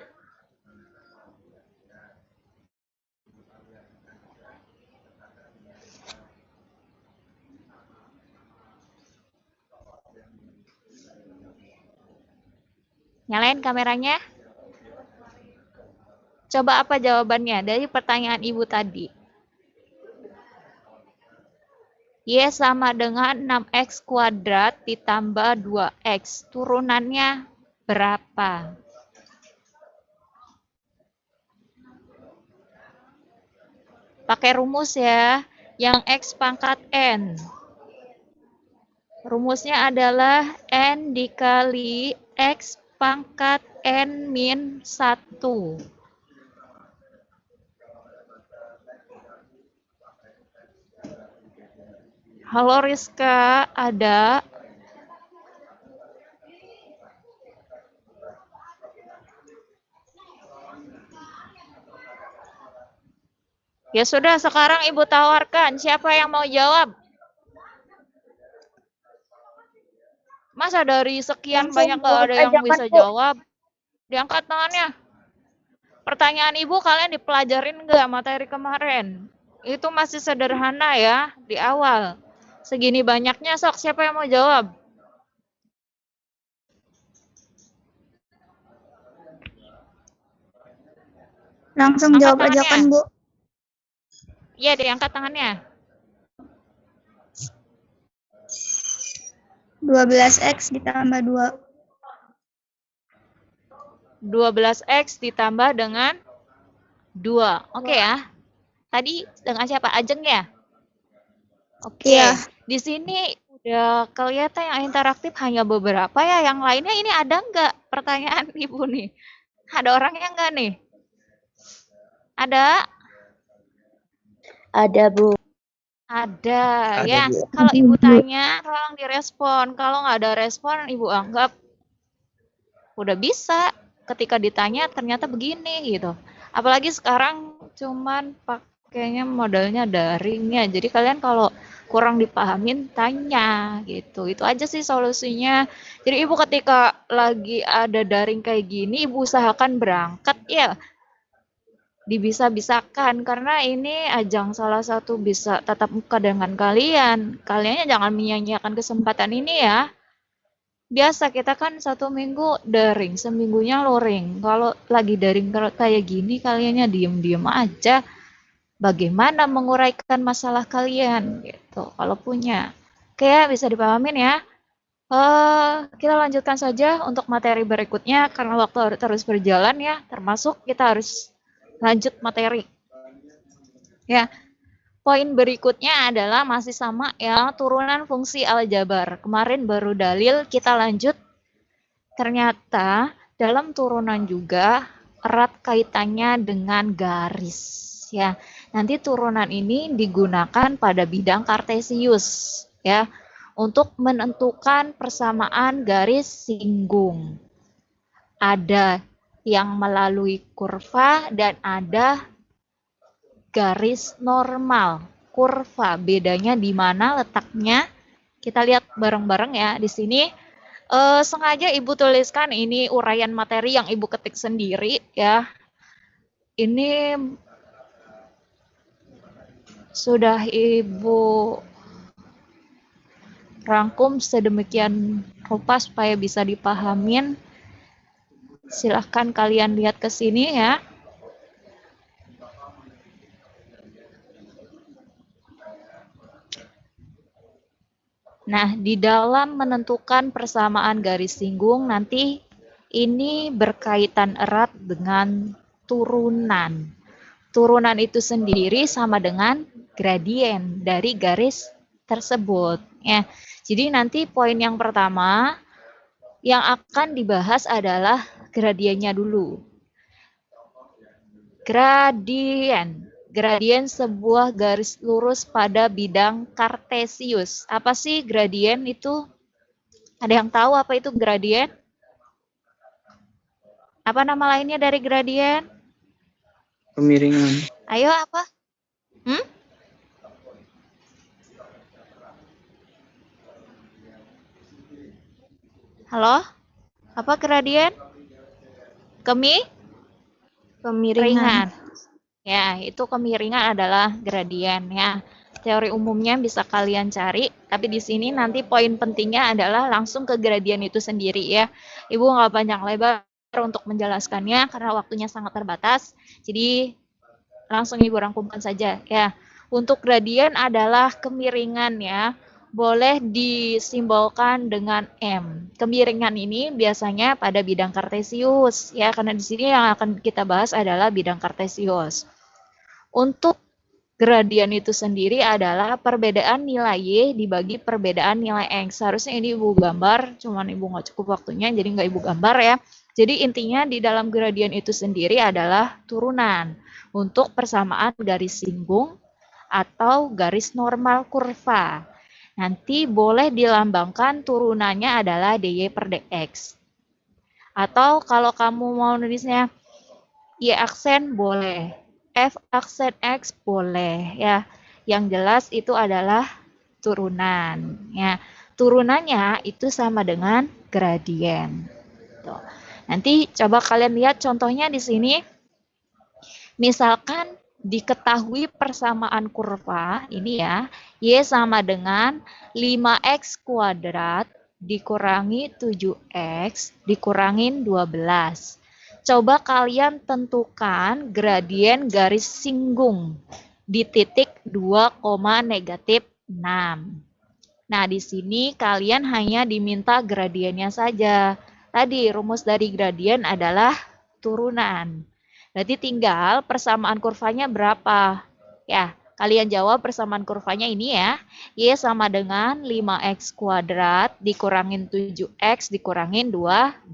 Nyalain kameranya. Coba apa jawabannya dari pertanyaan Ibu tadi? Y sama dengan 6x kuadrat ditambah 2x. Turunannya berapa? Pakai rumus ya, yang x pangkat n. Rumusnya adalah n dikali x pangkat n min 1. Halo Rizka, ada? Ya sudah, sekarang Ibu tawarkan. Siapa yang mau jawab? Masa dari sekian banyak nggak ada yang bisa jawab? Diangkat tangannya. Pertanyaan Ibu kalian dipelajarin nggak materi kemarin? Itu masih sederhana ya, di awal. Segini banyaknya, sok siapa yang mau jawab? Langsung Angkat jawab aja tangannya. kan, Bu? Iya, diangkat tangannya. 12x ditambah 2. 12x ditambah dengan 2. Oke ya. Tadi dengan siapa? Ajeng ya? Oke. Iya. Di sini udah kelihatan yang interaktif hanya beberapa ya. Yang lainnya ini ada nggak pertanyaan Ibu nih? Ada orangnya nggak nih? Ada? Ada, Bu. Ada. Ada, Ya, Bu. kalau Ibu tanya, tolong direspon. Kalau nggak ada respon, Ibu anggap udah bisa. Ketika ditanya, ternyata begini gitu. Apalagi sekarang cuman pakainya modelnya daringnya. Jadi kalian kalau kurang dipahamin, tanya gitu. Itu aja sih solusinya. Jadi Ibu ketika lagi ada daring kayak gini, Ibu usahakan berangkat ya. Dibisa-bisakan karena ini ajang salah satu bisa tatap muka dengan kalian. Kaliannya jangan menyia-nyiakan kesempatan ini ya. Biasa kita kan 1 minggu daring, seminggunya luring. Kalau lagi daring kayak gini kaliannya diem-diem aja. Bagaimana menguraikan masalah kalian gitu kalau punya. Oke, bisa dipahamin ya. Kita lanjutkan saja untuk materi berikutnya karena waktu terus berjalan ya, termasuk kita harus lanjut materi. Ya, poin berikutnya adalah masih sama ya, turunan fungsi aljabar. Kemarin baru dalil, kita lanjut. Ternyata dalam turunan juga erat kaitannya dengan garis. Ya, nanti turunan ini digunakan pada bidang kartesius ya, untuk menentukan persamaan garis singgung. Ada yang melalui kurva dan ada garis normal. Kurva bedanya di mana letaknya? Kita lihat bareng-bareng ya di sini. Sengaja Ibu tuliskan ini uraian materi yang Ibu ketik sendiri ya. Ini sudah Ibu rangkum sedemikian rupa supaya bisa dipahamin. Silahkan kalian lihat ke sini ya. Nah, di dalam menentukan persamaan garis singgung nanti ini berkaitan erat dengan turunan. Turunan itu sendiri sama dengan gradien dari garis tersebut. Ya, jadi nanti poin yang pertama yang akan dibahas adalah gradiennya dulu. Gradien. Gradien sebuah garis lurus pada bidang kartesius. Apa sih gradien itu? Ada yang tahu apa itu gradien? Apa nama lainnya dari gradien? Kemiringan. Ayo apa? Halo? Apa gradien? Kemiringan. Ya, itu kemiringan adalah gradien ya. Teori umumnya bisa kalian cari, tapi di sini nanti poin pentingnya adalah langsung ke gradien itu sendiri ya. Ibu nggak panjang lebar untuk menjelaskannya karena waktunya sangat terbatas. Jadi langsung Ibu rangkumkan saja ya. Untuk gradien adalah kemiringan ya. Boleh disimbolkan dengan M. Kemiringan ini biasanya pada bidang kartesius ya, karena di sini yang akan kita bahas adalah bidang kartesius. Untuk gradien itu sendiri adalah perbedaan nilai Y dibagi perbedaan nilai X. Seharusnya ini Ibu gambar, cuman Ibu nggak cukup waktunya, jadi nggak Ibu gambar ya. Jadi intinya di dalam gradien itu sendiri adalah turunan untuk persamaan garis singgung atau garis normal kurva. Nanti boleh dilambangkan turunannya adalah dy per dx. Atau kalau kamu mau nulisnya y aksen boleh. F aksen X boleh ya. Yang jelas itu adalah turunan ya. Turunannya itu sama dengan gradien. Tuh. Nanti coba kalian lihat contohnya di sini. Misalkan diketahui persamaan kurva ini ya. Y sama dengan 5x kuadrat dikurangi 7x dikurangin 12. Coba kalian tentukan gradien garis singgung di titik 2,-6. Nah, di sini kalian hanya diminta gradiennya saja. Tadi rumus dari gradien adalah turunan. Berarti tinggal persamaan kurvanya berapa? Ya, kalian jawab persamaan kurvanya ini ya. Y sama dengan 5x kuadrat dikurangin 7x dikurangin 12.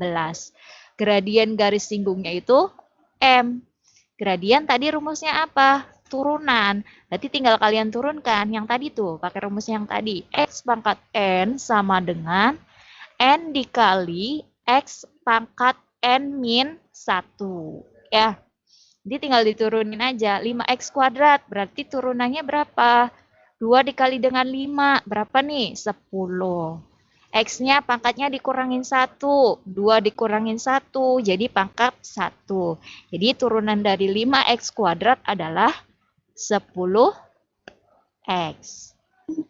Gradien garis singgungnya itu M. Gradien tadi rumusnya apa? Turunan. Berarti tinggal kalian turunkan yang tadi tuh, pakai rumus yang tadi. X pangkat N sama dengan N dikali X pangkat N min 1. Ya. Jadi tinggal diturunin aja. 5x kuadrat berarti turunannya berapa? 2 dikali dengan 5. Berapa nih? 10. X-nya pangkatnya dikurangin 1. 2 dikurangin 1. Jadi pangkat 1. Jadi turunan dari 5x kuadrat adalah 10x.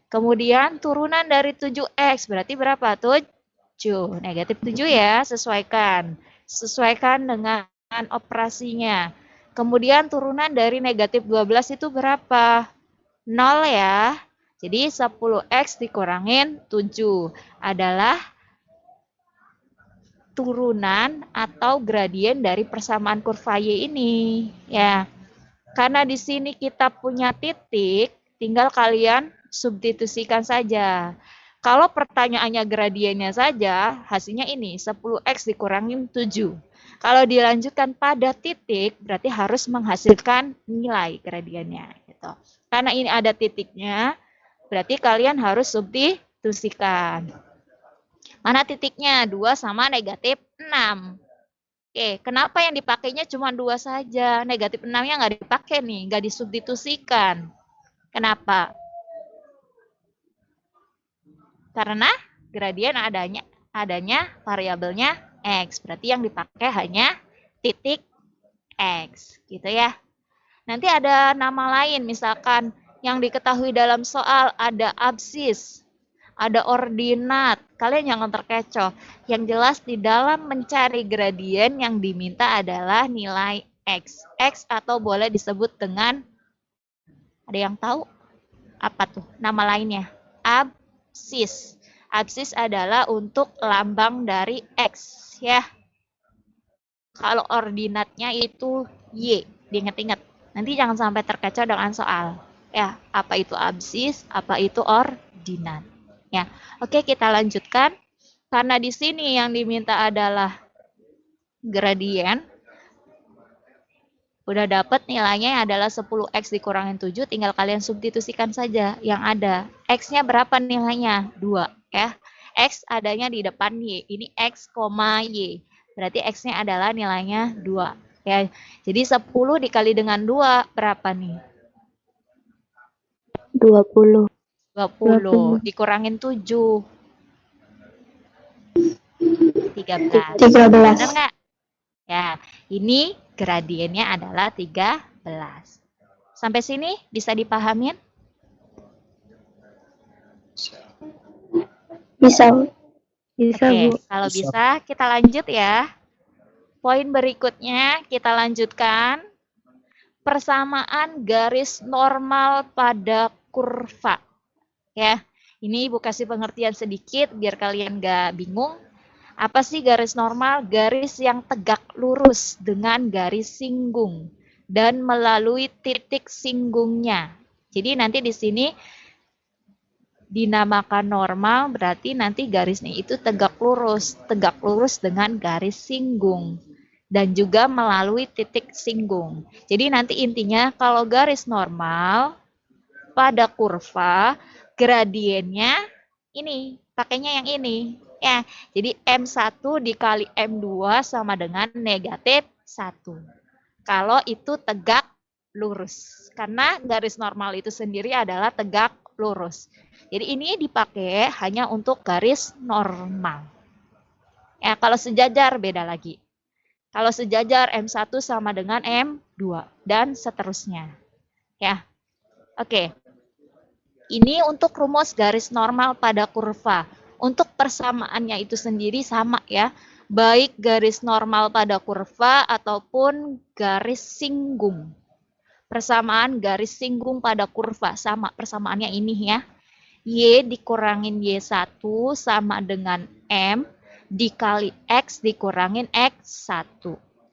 Kemudian turunan dari 7x berarti berapa? 7. Negatif 7 ya, sesuaikan. Sesuaikan dengan operasinya. Kemudian turunan dari negatif 12 itu berapa? 0 ya. Jadi 10x dikurangin 7 adalah turunan atau gradien dari persamaan kurva Y ini. Ya. Karena di sini kita punya titik, tinggal kalian substitusikan saja. Kalau pertanyaannya gradiennya saja, hasilnya ini 10x dikurangin 7. Kalau dilanjutkan pada titik, berarti harus menghasilkan nilai gradiennya. Gitu. Karena ini ada titiknya, berarti kalian harus substitusikan. Mana titiknya? 2 sama negatif 6. Oke, kenapa yang dipakainya cuma 2 saja? Negatif 6-nya nggak dipakai nih, nggak disubstitusikan. Kenapa? Karena gradien adanya variabelnya X. Berarti yang dipakai hanya titik X. Gitu ya. Nanti ada nama lain, misalkan yang diketahui dalam soal ada absis, ada ordinat. Kalian jangan terkecoh. Yang jelas di dalam mencari gradien yang diminta adalah nilai X. X atau boleh disebut dengan, ada yang tahu? Apa tuh nama lainnya? Absis. Absis adalah untuk lambang dari X. Ya. Kalau ordinatnya itu Y. Diingat-ingat. Nanti jangan sampai terkecoh dengan soal. Ya, apa itu absis, apa itu ordinat. Ya, oke kita lanjutkan. Karena di sini yang diminta adalah gradien. Udah dapat nilainya adalah 10x dikurangin 7, tinggal kalian substitusikan saja yang ada. X-nya berapa nilainya? 2 ya. X adanya di depan Y. Ini X, Y. Berarti X-nya adalah nilainya 2 ya. Jadi 10 dikali dengan 2 berapa nih? 20. 20 dikurangin 7. 13. 13. Benar nggak? Ya, ini gradiennya adalah 13. Sampai sini bisa dipahamin? Bisa. Bisa, Oke, Bu. kalau bisa kita lanjut ya. Poin berikutnya kita lanjutkan. Persamaan garis normal pada kurva. Ya, ini Ibu kasih pengertian sedikit biar kalian nggak bingung. Apa sih garis normal? Garis yang tegak lurus dengan garis singgung dan melalui titik singgungnya. Jadi nanti di sini dinamakan normal, berarti nanti garisnya itu tegak lurus dengan garis singgung dan juga melalui titik singgung. Jadi nanti intinya kalau garis normal pada kurva, gradiennya ini, pakainya yang ini. Ya, jadi M1 dikali M2 sama dengan negatif 1. Kalau itu tegak lurus. Karena garis normal itu sendiri adalah tegak lurus. Jadi ini dipakai hanya untuk garis normal. Ya, kalau sejajar beda lagi. Kalau sejajar M1 sama dengan M2 dan seterusnya. Ya. Oke. Ini untuk rumus garis normal pada kurva. Untuk persamaannya itu sendiri sama ya. Baik garis normal pada kurva ataupun garis singgung. persamaan garis singgung pada kurva. Sama persamaannya ini ya. Y dikurangin Y1 sama dengan M dikali X dikurangin X1.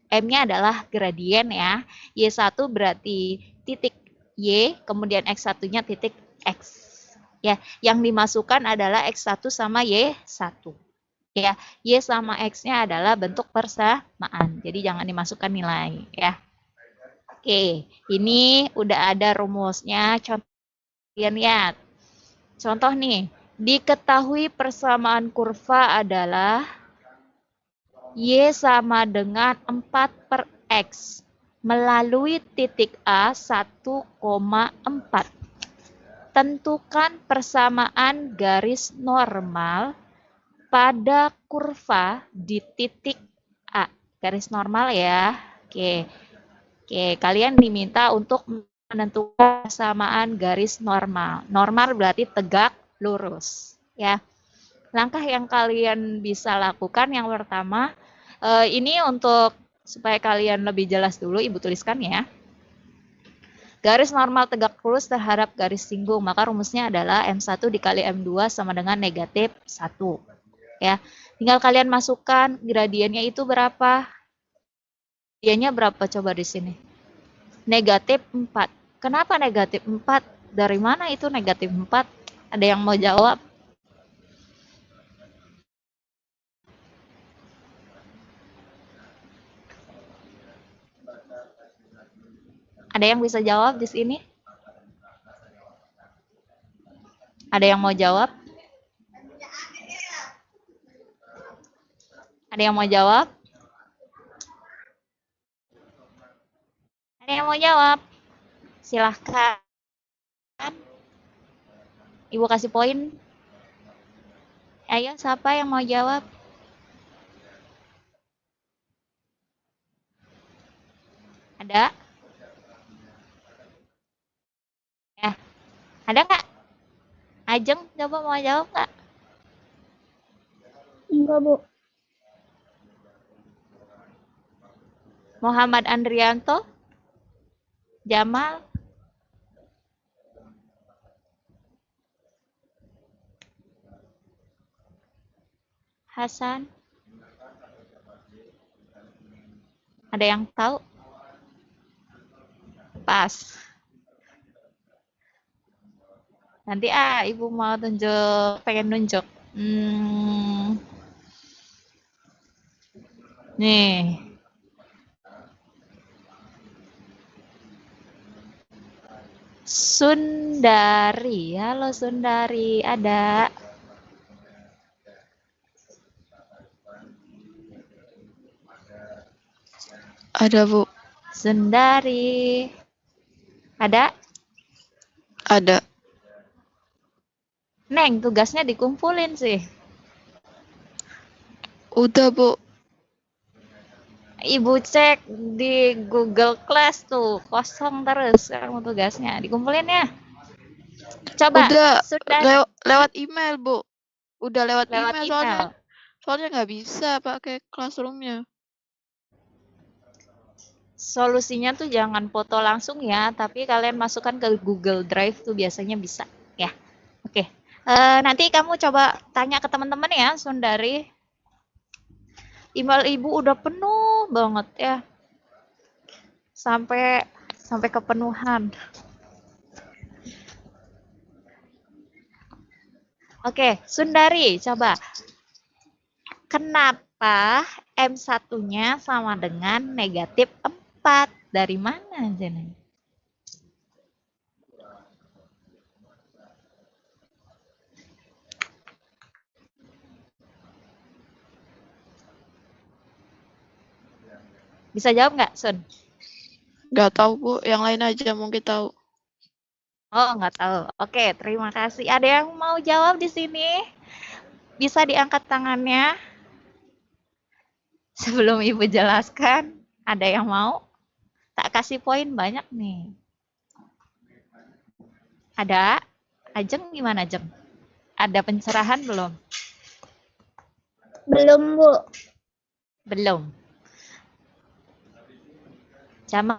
M-nya adalah gradien ya. Y1 berarti titik Y, kemudian X1-nya titik X. Ya, yang dimasukkan adalah X1 sama Y1. Ya, Y sama X-nya adalah bentuk persamaan. Jadi jangan dimasukkan nilai ya. Oke, ini udah ada rumusnya. Contoh kalian lihat. Contoh nih, diketahui persamaan kurva adalah Y sama dengan 4/X melalui titik A 1,4. Tentukan persamaan garis normal pada kurva di titik A. Garis normal ya. Oke, kalian diminta untuk menentukan persamaan garis normal. Normal berarti tegak lurus ya. Langkah yang kalian bisa lakukan yang pertama, ini untuk supaya kalian lebih jelas dulu, Ibu tuliskan ya. Garis normal tegak lurus terhadap garis singgung, maka rumusnya adalah M1 dikali M2 sama dengan negatif 1. Ya, tinggal kalian masukkan gradiennya itu berapa. Gradiennya berapa coba di sini? Negatif 4. Kenapa negatif 4? Dari mana itu negatif 4? Ada yang mau jawab? Ada yang bisa jawab di sini? Ada yang mau jawab? Ada yang mau jawab? Ada yang mau jawab? Silahkan. Ibu kasih poin. Ayo, siapa yang mau jawab? Ada? Ya. Ada nggak? Ajeng, coba mau jawab nggak? Enggak, Bu. Muhammad Andrianto? Jamal? Hasan? Ada yang tahu? Pas. Nanti Ibu mau tunjuk, pengen nunjuk. Nih. Sundari, halo Sundari, ada? Ada, Bu. Sundari. Ada? Ada. Neng, tugasnya dikumpulin sih. Udah, Bu. Ibu cek di Google Class tuh, kosong terus kamu tugasnya. Dikumpulin ya. Coba. Udah Sundari. lewat email, Bu. Udah lewat email email. soalnya nggak bisa pakai Classroom-nya. Solusinya tuh jangan foto langsung ya, tapi kalian masukkan ke Google Drive tuh biasanya bisa ya. Oke. Nanti kamu coba tanya ke teman-teman ya, Sundari. Email Ibu udah penuh banget ya. Sampai kepenuhan. Oke, Sundari, coba. Kenapa M1-nya sama dengan negatif 4? Dari mana, Jen? Bisa jawab nggak, Sun? Nggak tahu, Bu. Yang lain aja mungkin tahu. Oh, nggak tahu. Oke, terima kasih. Ada yang mau jawab di sini? Bisa diangkat tangannya. Sebelum Ibu jelaskan, ada yang mau? Tak kasih poin banyak nih. Ada? Ajeng gimana, Ajeng? Ada pencerahan belum? Belum, Bu. Belum. Jamal?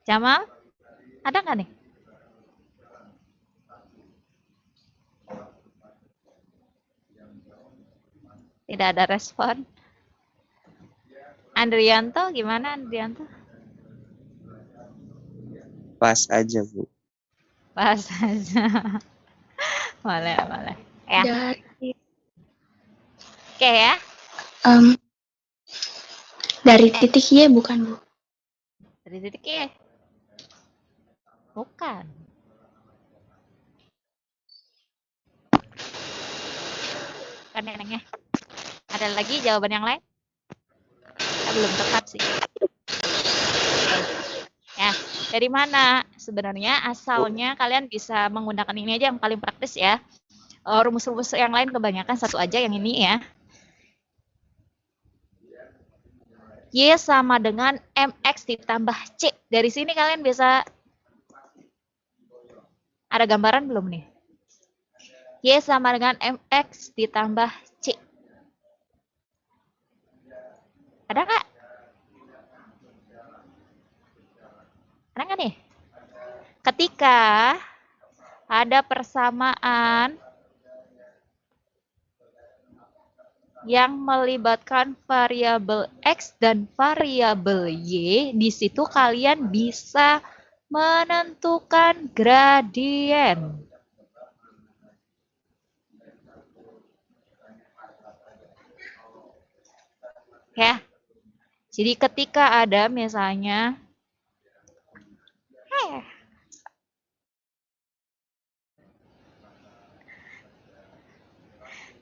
Jamal, ada nggak nih? Tidak ada respon. Andrianto, gimana Andrianto? Pas aja, Bu. Pas aja. Boleh, boleh. Ya, Dari oke ya. dari titik Y bukan, Bu? Dari titik E. Bukan. Bukan neneknya. Ada lagi jawaban yang lain? Belum tepat sih. Ya, dari mana? Sebenarnya asalnya kalian bisa menggunakan ini aja yang paling praktis ya. Rumus-rumus yang lain kebanyakan satu aja yang ini ya. Y sama dengan MX ditambah C. Dari sini kalian bisa ada gambaran belum nih? Y sama dengan MX ditambah C. Ada nggak? Ada nggak nih? Ketika ada persamaan yang melibatkan variabel X dan variabel Y, di situ kalian bisa menentukan gradien. Ya. Jadi ketika ada misalnya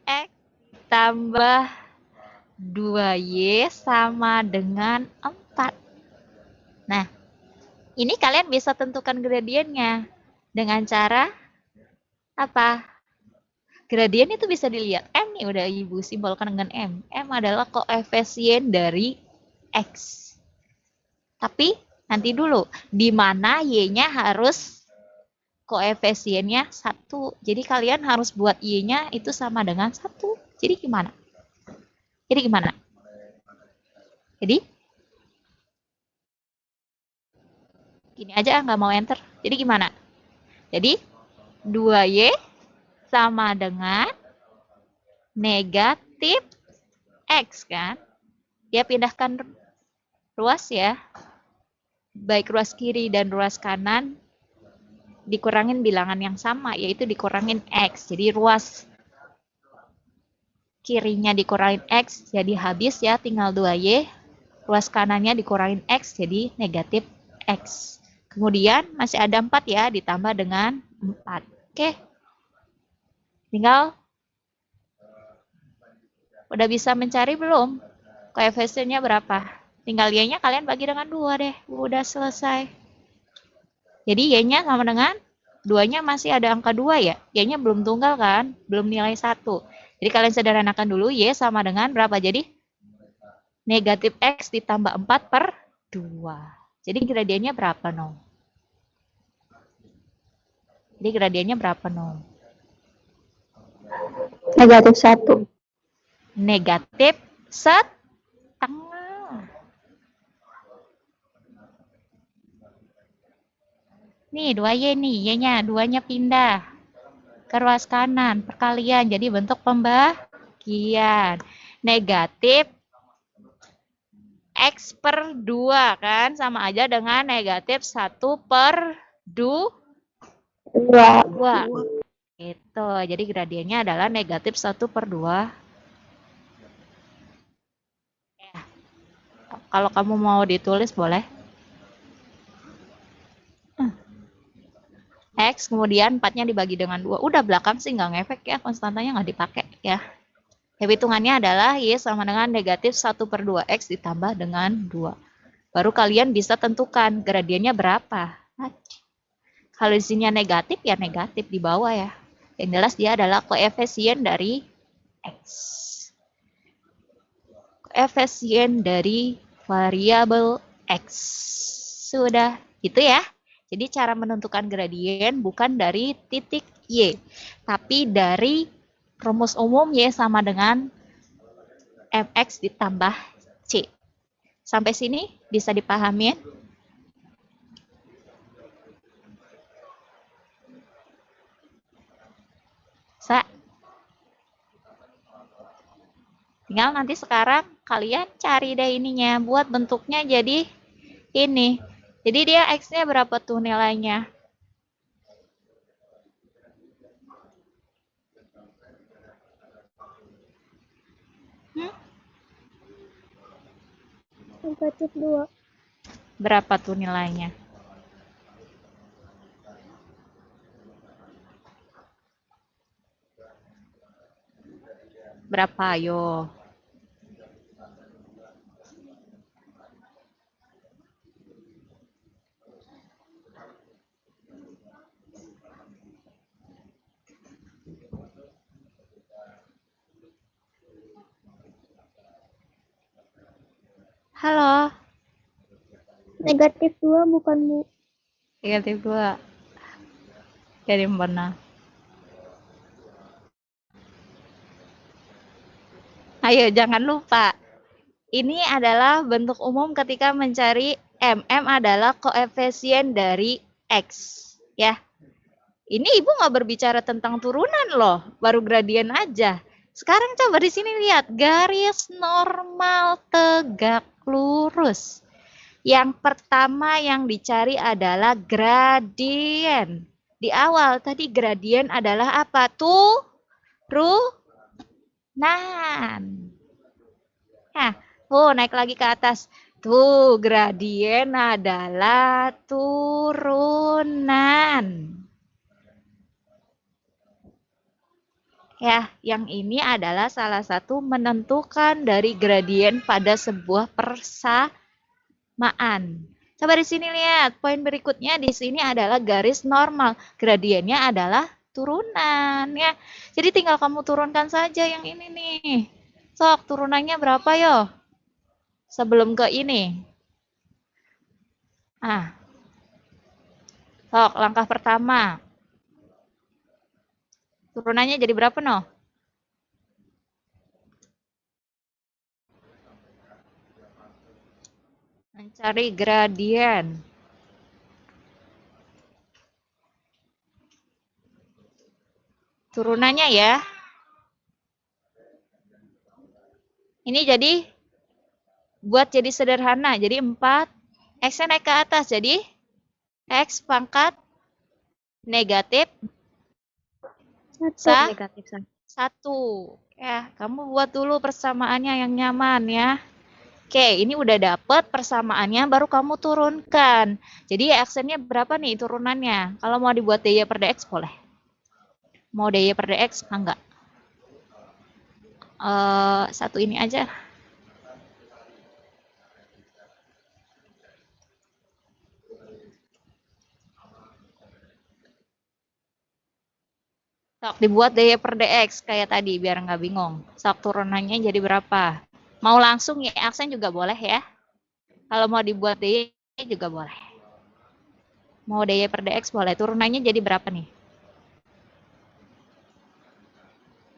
X tambah 2Y sama dengan 4. Nah, ini kalian bisa tentukan gradiennya dengan cara apa? Gradien itu bisa dilihat. M nih udah Ibu simbolkan dengan M. M adalah koefisien dari X. Tapi nanti dulu, di mana Y-nya harus koefisiennya 1. Jadi kalian harus buat Y-nya itu sama dengan 1. Jadi gimana? Jadi gini aja nggak mau enter. Jadi gimana? Jadi 2Y sama dengan negatif X kan? Dia pindahkan ruas ya. Baik ruas kiri dan ruas kanan dikurangin bilangan yang sama, yaitu dikurangin X. Jadi ruas kirinya dikurangin X, jadi habis ya, tinggal 2Y. Ruas kanannya dikurangin X, jadi negatif X. Kemudian masih ada 4 ya, ditambah dengan 4. Oke. Tinggal udah bisa mencari belum? Koefisiennya berapa? Tinggal Y-nya kalian bagi dengan 2 deh. Udah selesai. Jadi Y-nya sama dengan 2-nya masih ada angka 2 ya. Y-nya belum tunggal kan? Belum nilai 1. Jadi kalian sederhanakan dulu. Y sama dengan berapa? Jadi negatif X ditambah 4 per 2. Jadi gradiennya berapa, no? Jadi gradiennya berapa, no? Negatif 1. Negatif setengah. Nih 2Y nih, Y-nya 2-nya pindah ke ruas kanan, perkalian, jadi bentuk pembagian. Negatif X per 2 kan, sama aja dengan negatif 1 per 2. Gitu, jadi gradiennya adalah negatif 1 per 2. Ya. Kalau kamu mau ditulis boleh. X, kemudian 4-nya dibagi dengan 2. Udah belakang sih nggak ngefek ya, konstantanya nggak dipakai ya. Hitungannya adalah Y sama dengan negatif 1 per 2X ditambah dengan 2. Baru kalian bisa tentukan gradiennya berapa. Kalau di sini negatif, ya negatif di bawah ya. Yang jelas dia adalah koefisien dari X. Koefisien dari variabel X. Sudah gitu ya. Jadi cara menentukan gradien bukan dari titik Y, tapi dari rumus umum Y sama dengan MX ditambah C. Sampai sini bisa dipahamin? Bisa. Tinggal nanti sekarang kalian cari deh ininya. Buat bentuknya jadi ini. Jadi dia X-nya berapa tuh nilainya? Negatif 2. Berapa tuh nilainya? Berapa, ayo? Halo? Negatif 2 bukan, Bu. Negatif 2. Jadi benar. Ayo, jangan lupa. Ini adalah bentuk umum ketika mencari MM adalah koefisien dari X. Ya. Ini Ibu nggak berbicara tentang turunan loh, baru gradien aja. Sekarang coba di sini lihat, garis normal tegak lurus. Yang pertama yang dicari adalah gradien. Di awal tadi gradien adalah apa? Turunan. Nah, naik lagi ke atas. Tuh, gradien adalah turunan. Ya, yang ini adalah salah satu menentukan dari gradien pada sebuah persamaan. Coba di sini lihat, poin berikutnya di sini adalah garis normal. Gradiennya adalah turunan ya. Jadi tinggal kamu turunkan saja yang ini nih. Sok, turunannya berapa yo? Sebelum ke ini. Sok, langkah pertama. Turunannya jadi berapa no? Mencari gradien. Turunannya ya. Ini jadi buat jadi sederhana. Jadi 4. X-nya naik ke atas. Jadi X pangkat negatif 1. Ya, kamu buat dulu persamaannya yang nyaman ya. Oke, ini udah dapet persamaannya, baru kamu turunkan. Jadi X-nya berapa nih turunannya? Kalau mau dibuat dy per dx boleh. Mau dy per dx enggak? Satu ini aja. Sok dibuat dy per dx kayak tadi biar nggak bingung. Sok turunannya jadi berapa? Mau langsung ya aksen juga boleh ya. Kalau mau dibuat dy juga boleh. Mau dy per dx boleh. Turunannya jadi berapa nih?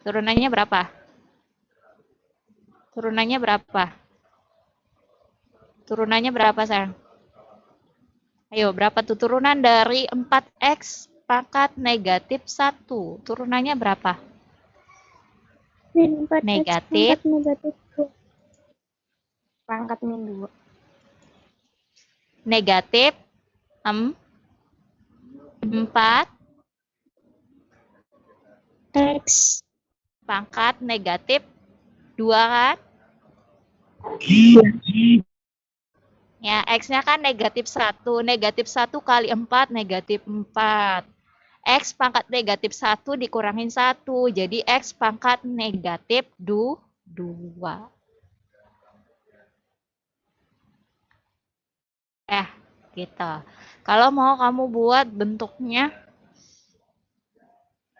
Turunannya berapa? Turunannya berapa? Turunannya berapa sayang? Ayo berapa tuh turunan dari 4x pangkat negatif 1. Turunannya berapa? Min 4x Negatif. pangkat negatif 2. Pangkat min 2. Negatif 4 X pangkat negatif 2 kan? Ya, X-nya kan negatif 1. Negatif 1 kali 4, negatif 4. X pangkat negatif 1 dikurangin 1. Jadi X pangkat negatif 2. Gitu. Kalau mau kamu buat bentuknya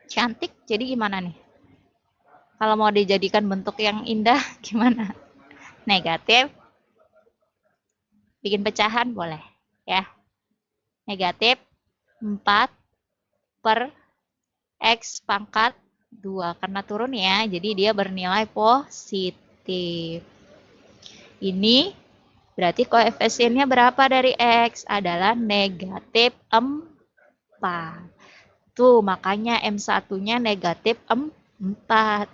cantik, jadi gimana nih? Kalau mau dijadikan bentuk yang indah, gimana? Negatif. Bikin pecahan boleh. Ya. Negatif 4 per X pangkat 2. Karena turun ya, jadi dia bernilai positif. Ini berarti koefisiennya berapa dari X? Adalah negatif 4. Tuh, makanya M1-nya negatif 4.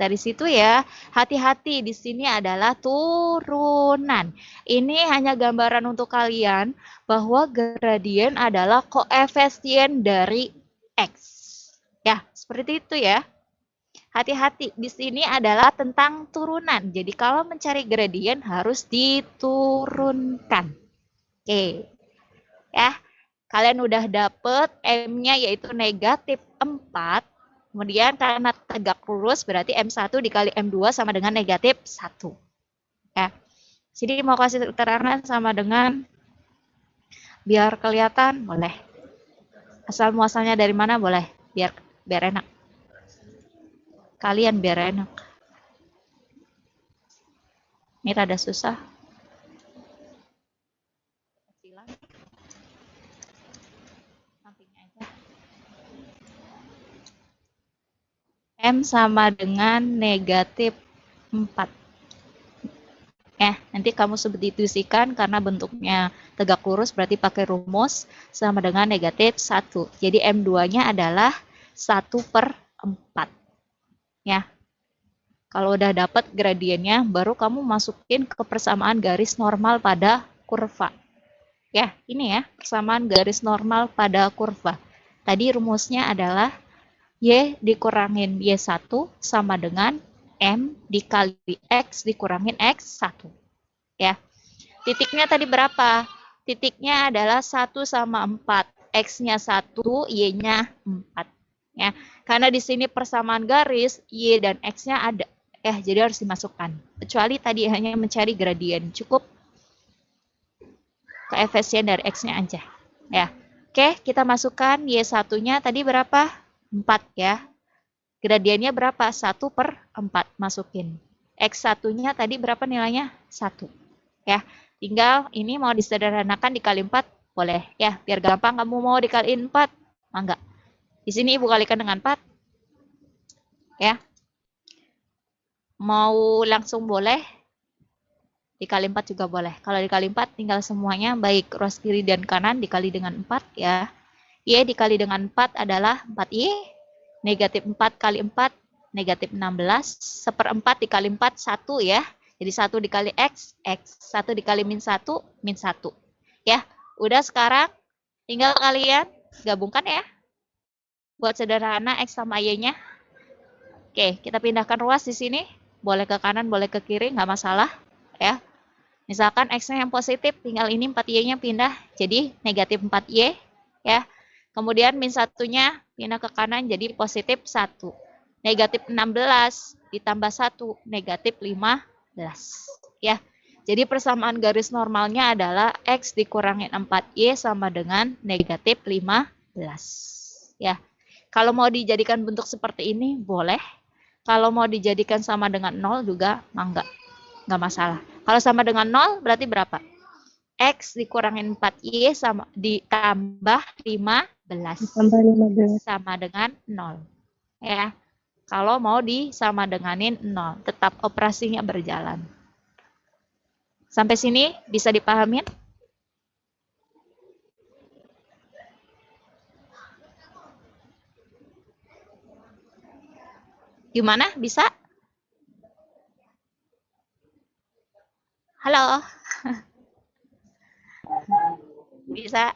Dari situ ya, hati-hati di sini adalah turunan. Ini hanya gambaran untuk kalian bahwa gradien adalah koefisien dari X. Ya, seperti itu ya. Hati-hati, di sini adalah tentang turunan. Jadi kalau mencari gradien harus diturunkan. Oke. Ya, kalian udah dapet M-nya yaitu negatif 4. Kemudian karena tegak lurus berarti M1 dikali M2 sama dengan negatif 1. Ya. Jadi mau kasih keterangan sama dengan biar kelihatan boleh. Asal muasalnya dari mana boleh, biar enak. Kalian biar enak. Ini rada susah. M sama dengan negatif 4. Nanti kamu substitusikan karena bentuknya tegak lurus berarti pakai rumus sama dengan negatif 1. Jadi M2-nya adalah 1/4. Ya. Kalau udah dapat gradiennya, baru kamu masukin ke persamaan garis normal pada kurva. Ya, ini ya, persamaan garis normal pada kurva. Tadi rumusnya adalah Y dikurangin Y1 sama dengan M dikali X dikurangin X1. Ya. Titiknya tadi berapa? Titiknya adalah 1 sama 4. X-nya 1, Y-nya 4. Ya. Karena di sini persamaan garis, Y dan X-nya ada. Jadi harus dimasukkan. Kecuali tadi hanya mencari gradien. Cukup koefisien dari X-nya aja. Ya. Oke, kita masukkan Y1-nya tadi berapa? 4 ya. Gradiennya berapa? 1/4 masukin. X1-nya tadi berapa nilainya? 1. Ya, tinggal ini mau disederhanakan dikali 4 boleh. Ya, biar gampang kamu mau dikaliin 4. Enggak. Di sini Ibu kalikan dengan 4. Ya. Mau langsung boleh. Dikali 4 juga boleh. Kalau dikali 4 tinggal semuanya baik ruas kiri dan kanan dikali dengan 4 ya. Y dikali dengan 4 adalah 4Y. Negatif 4 kali 4, negatif 16. 1/4 dikali 4, 1 ya. Jadi 1 dikali X, X. 1 dikali min 1, min 1. Ya, udah sekarang tinggal kalian gabungkan ya. Buat sederhana X sama Y-nya. Oke, kita pindahkan ruas di sini. Boleh ke kanan, boleh ke kiri, nggak masalah. Ya. Misalkan X-nya yang positif, tinggal ini 4Y-nya pindah. Jadi negatif 4Y. Ya. Kemudian min 1-nya pindah ke kanan jadi positif 1. Negatif 16 ditambah 1, negatif 15. Ya. Jadi persamaan garis normalnya adalah X dikurangin 4Y sama dengan negatif 15. Ya. Kalau mau dijadikan bentuk seperti ini, boleh. Kalau mau dijadikan sama dengan 0 juga, enggak masalah. Kalau sama dengan 0, berarti berapa? X dikurangin 4Y sama ditambah 15 sama dengan 0. Ya. Kalau mau disama denganin 0, tetap operasinya berjalan. Sampai sini bisa dipahamin? Gimana? Bisa? Halo? Bisa?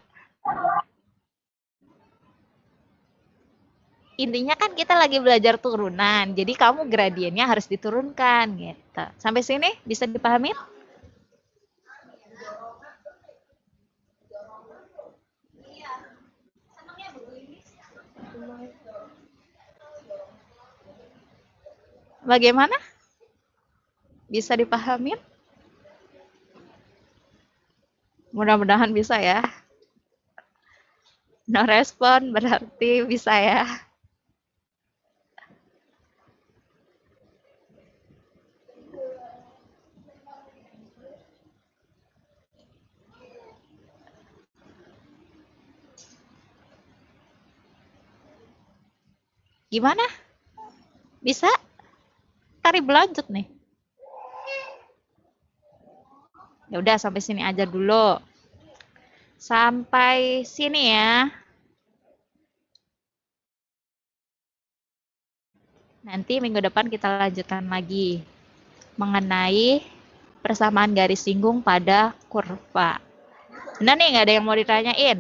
Intinya kan kita lagi belajar turunan, jadi kamu gradiennya harus diturunkan gitu. Sampai sini bisa dipahami? Bagaimana? Bisa dipahami? Mudah-mudahan bisa ya. No respon berarti bisa ya. Gimana? Bisa? Tari berlanjut nih. Ya udah sampai sini aja dulu. Sampai sini ya. Nanti minggu depan kita lanjutkan lagi mengenai persamaan garis singgung pada kurva. Benar nih, nggak ada yang mau ditanyain?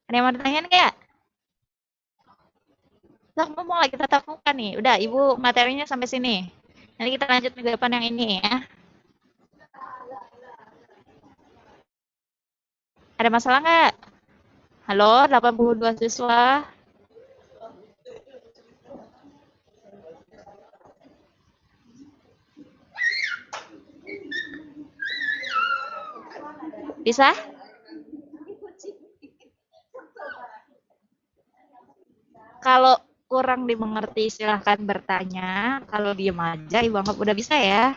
Ada yang mau ditanyain nggak? Nah, ngomong lagi tatap muka nih. Udah, Ibu materinya sampai sini. Nanti kita lanjut minggu depan yang ini ya. Ada masalah nggak? Halo, 82 siswa. Bisa? Kalau kurang dimengerti silahkan bertanya. Kalau diem aja, Ibu anggap udah bisa ya.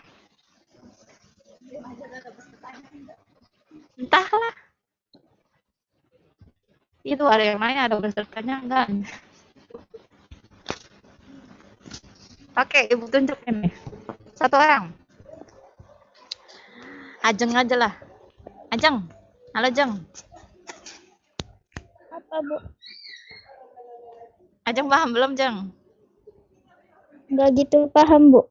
Entahlah. Itu ada yang nanya, ada bersertanya enggak? Oke, Ibu tunjuk ini. Satu orang. Ajeng aja lah. Ajeng. Halo, Jeng. Apa, Bu? Ajeng paham belum, Jeng? Nggak gitu paham, Bu.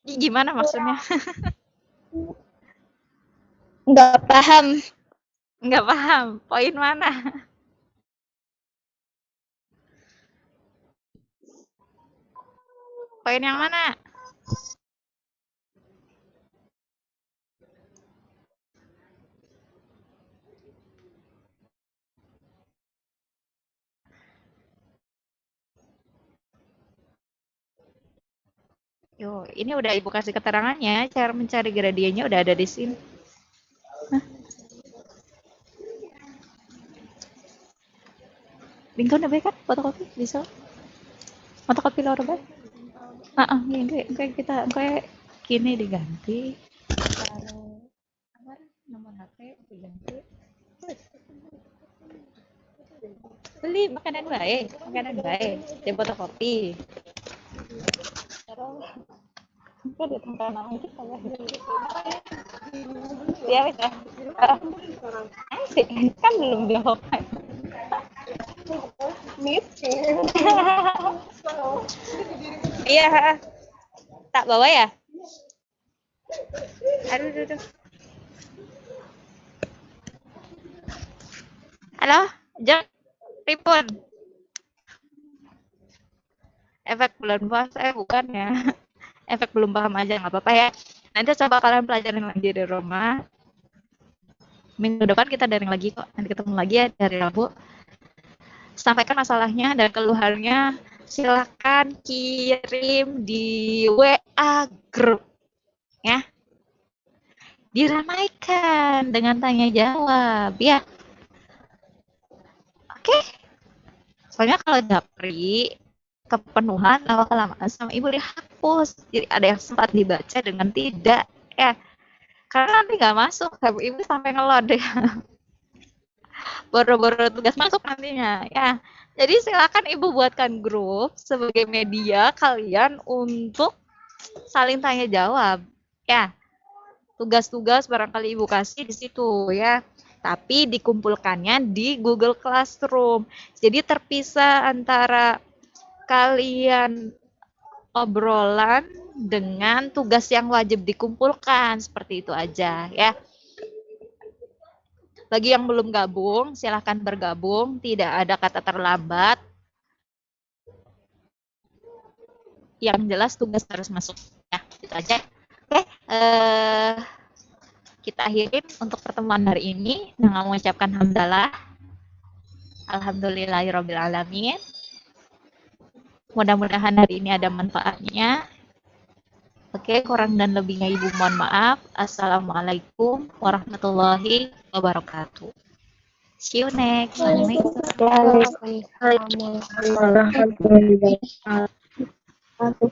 Gimana maksudnya? Nggak paham. Nggak paham. Poin mana? Poin yang mana? Yo, ini udah Ibu kasih keterangannya. Cara mencari gradiennya udah ada di sini. Hah? Bingkon udah baik kan? Fotokopi bisa? Fotokopi lo udah baik? Kayak kita kayak kini diganti. Taruh nomor HP diganti. Beli makanan baik, di fotokopi. Kita di tempat nama kita ya. Bisa. Asik, kan belum jawab. Iya, tak bawa ya? Aduh. Halo, Jeng, Ripun. Efek bulan puasa bukan ya? Efek belum paham aja, nggak apa-apa ya. Nanti coba kalian pelajarin lagi di rumah. Minggu depan kita daring lagi kok. Nanti ketemu lagi ya dari Rabu. Sampaikan masalahnya dan keluhannya. Silakan kirim di WA grup. Ya. Diramaikan dengan tanya jawab ya. Oke. Soalnya kalau japri kepenuhan lama-kelamaan sama Ibu dihapus. Jadi ada yang sempat dibaca dengan tidak ya. Karena nanti nggak masuk, Ibu sampai ngelod ya. Boro-boro tugas masuk nantinya ya. Jadi silakan Ibu buatkan grup sebagai media kalian untuk saling tanya jawab ya. Tugas-tugas barangkali Ibu kasih di situ ya. Tapi dikumpulkannya di Google Classroom. Jadi terpisah antara kalian obrolan dengan tugas yang wajib dikumpulkan. Seperti itu aja ya. Bagi yang belum gabung, silahkan bergabung. Tidak ada kata terlambat. Yang jelas tugas harus masuk. Ya, itu aja. Oke, kita akhirin untuk pertemuan hari ini dengan mengucapkan hamdalah. Alhamdulillahirrabbilalamin. Mudah-mudahan hari ini ada manfaatnya. Oke, kurang dan lebihnya Ibu mohon maaf. Assalamualaikum warahmatullahi wabarakatuh. See you next. Waalaikumsalam warahmatullahi wabarakatuh.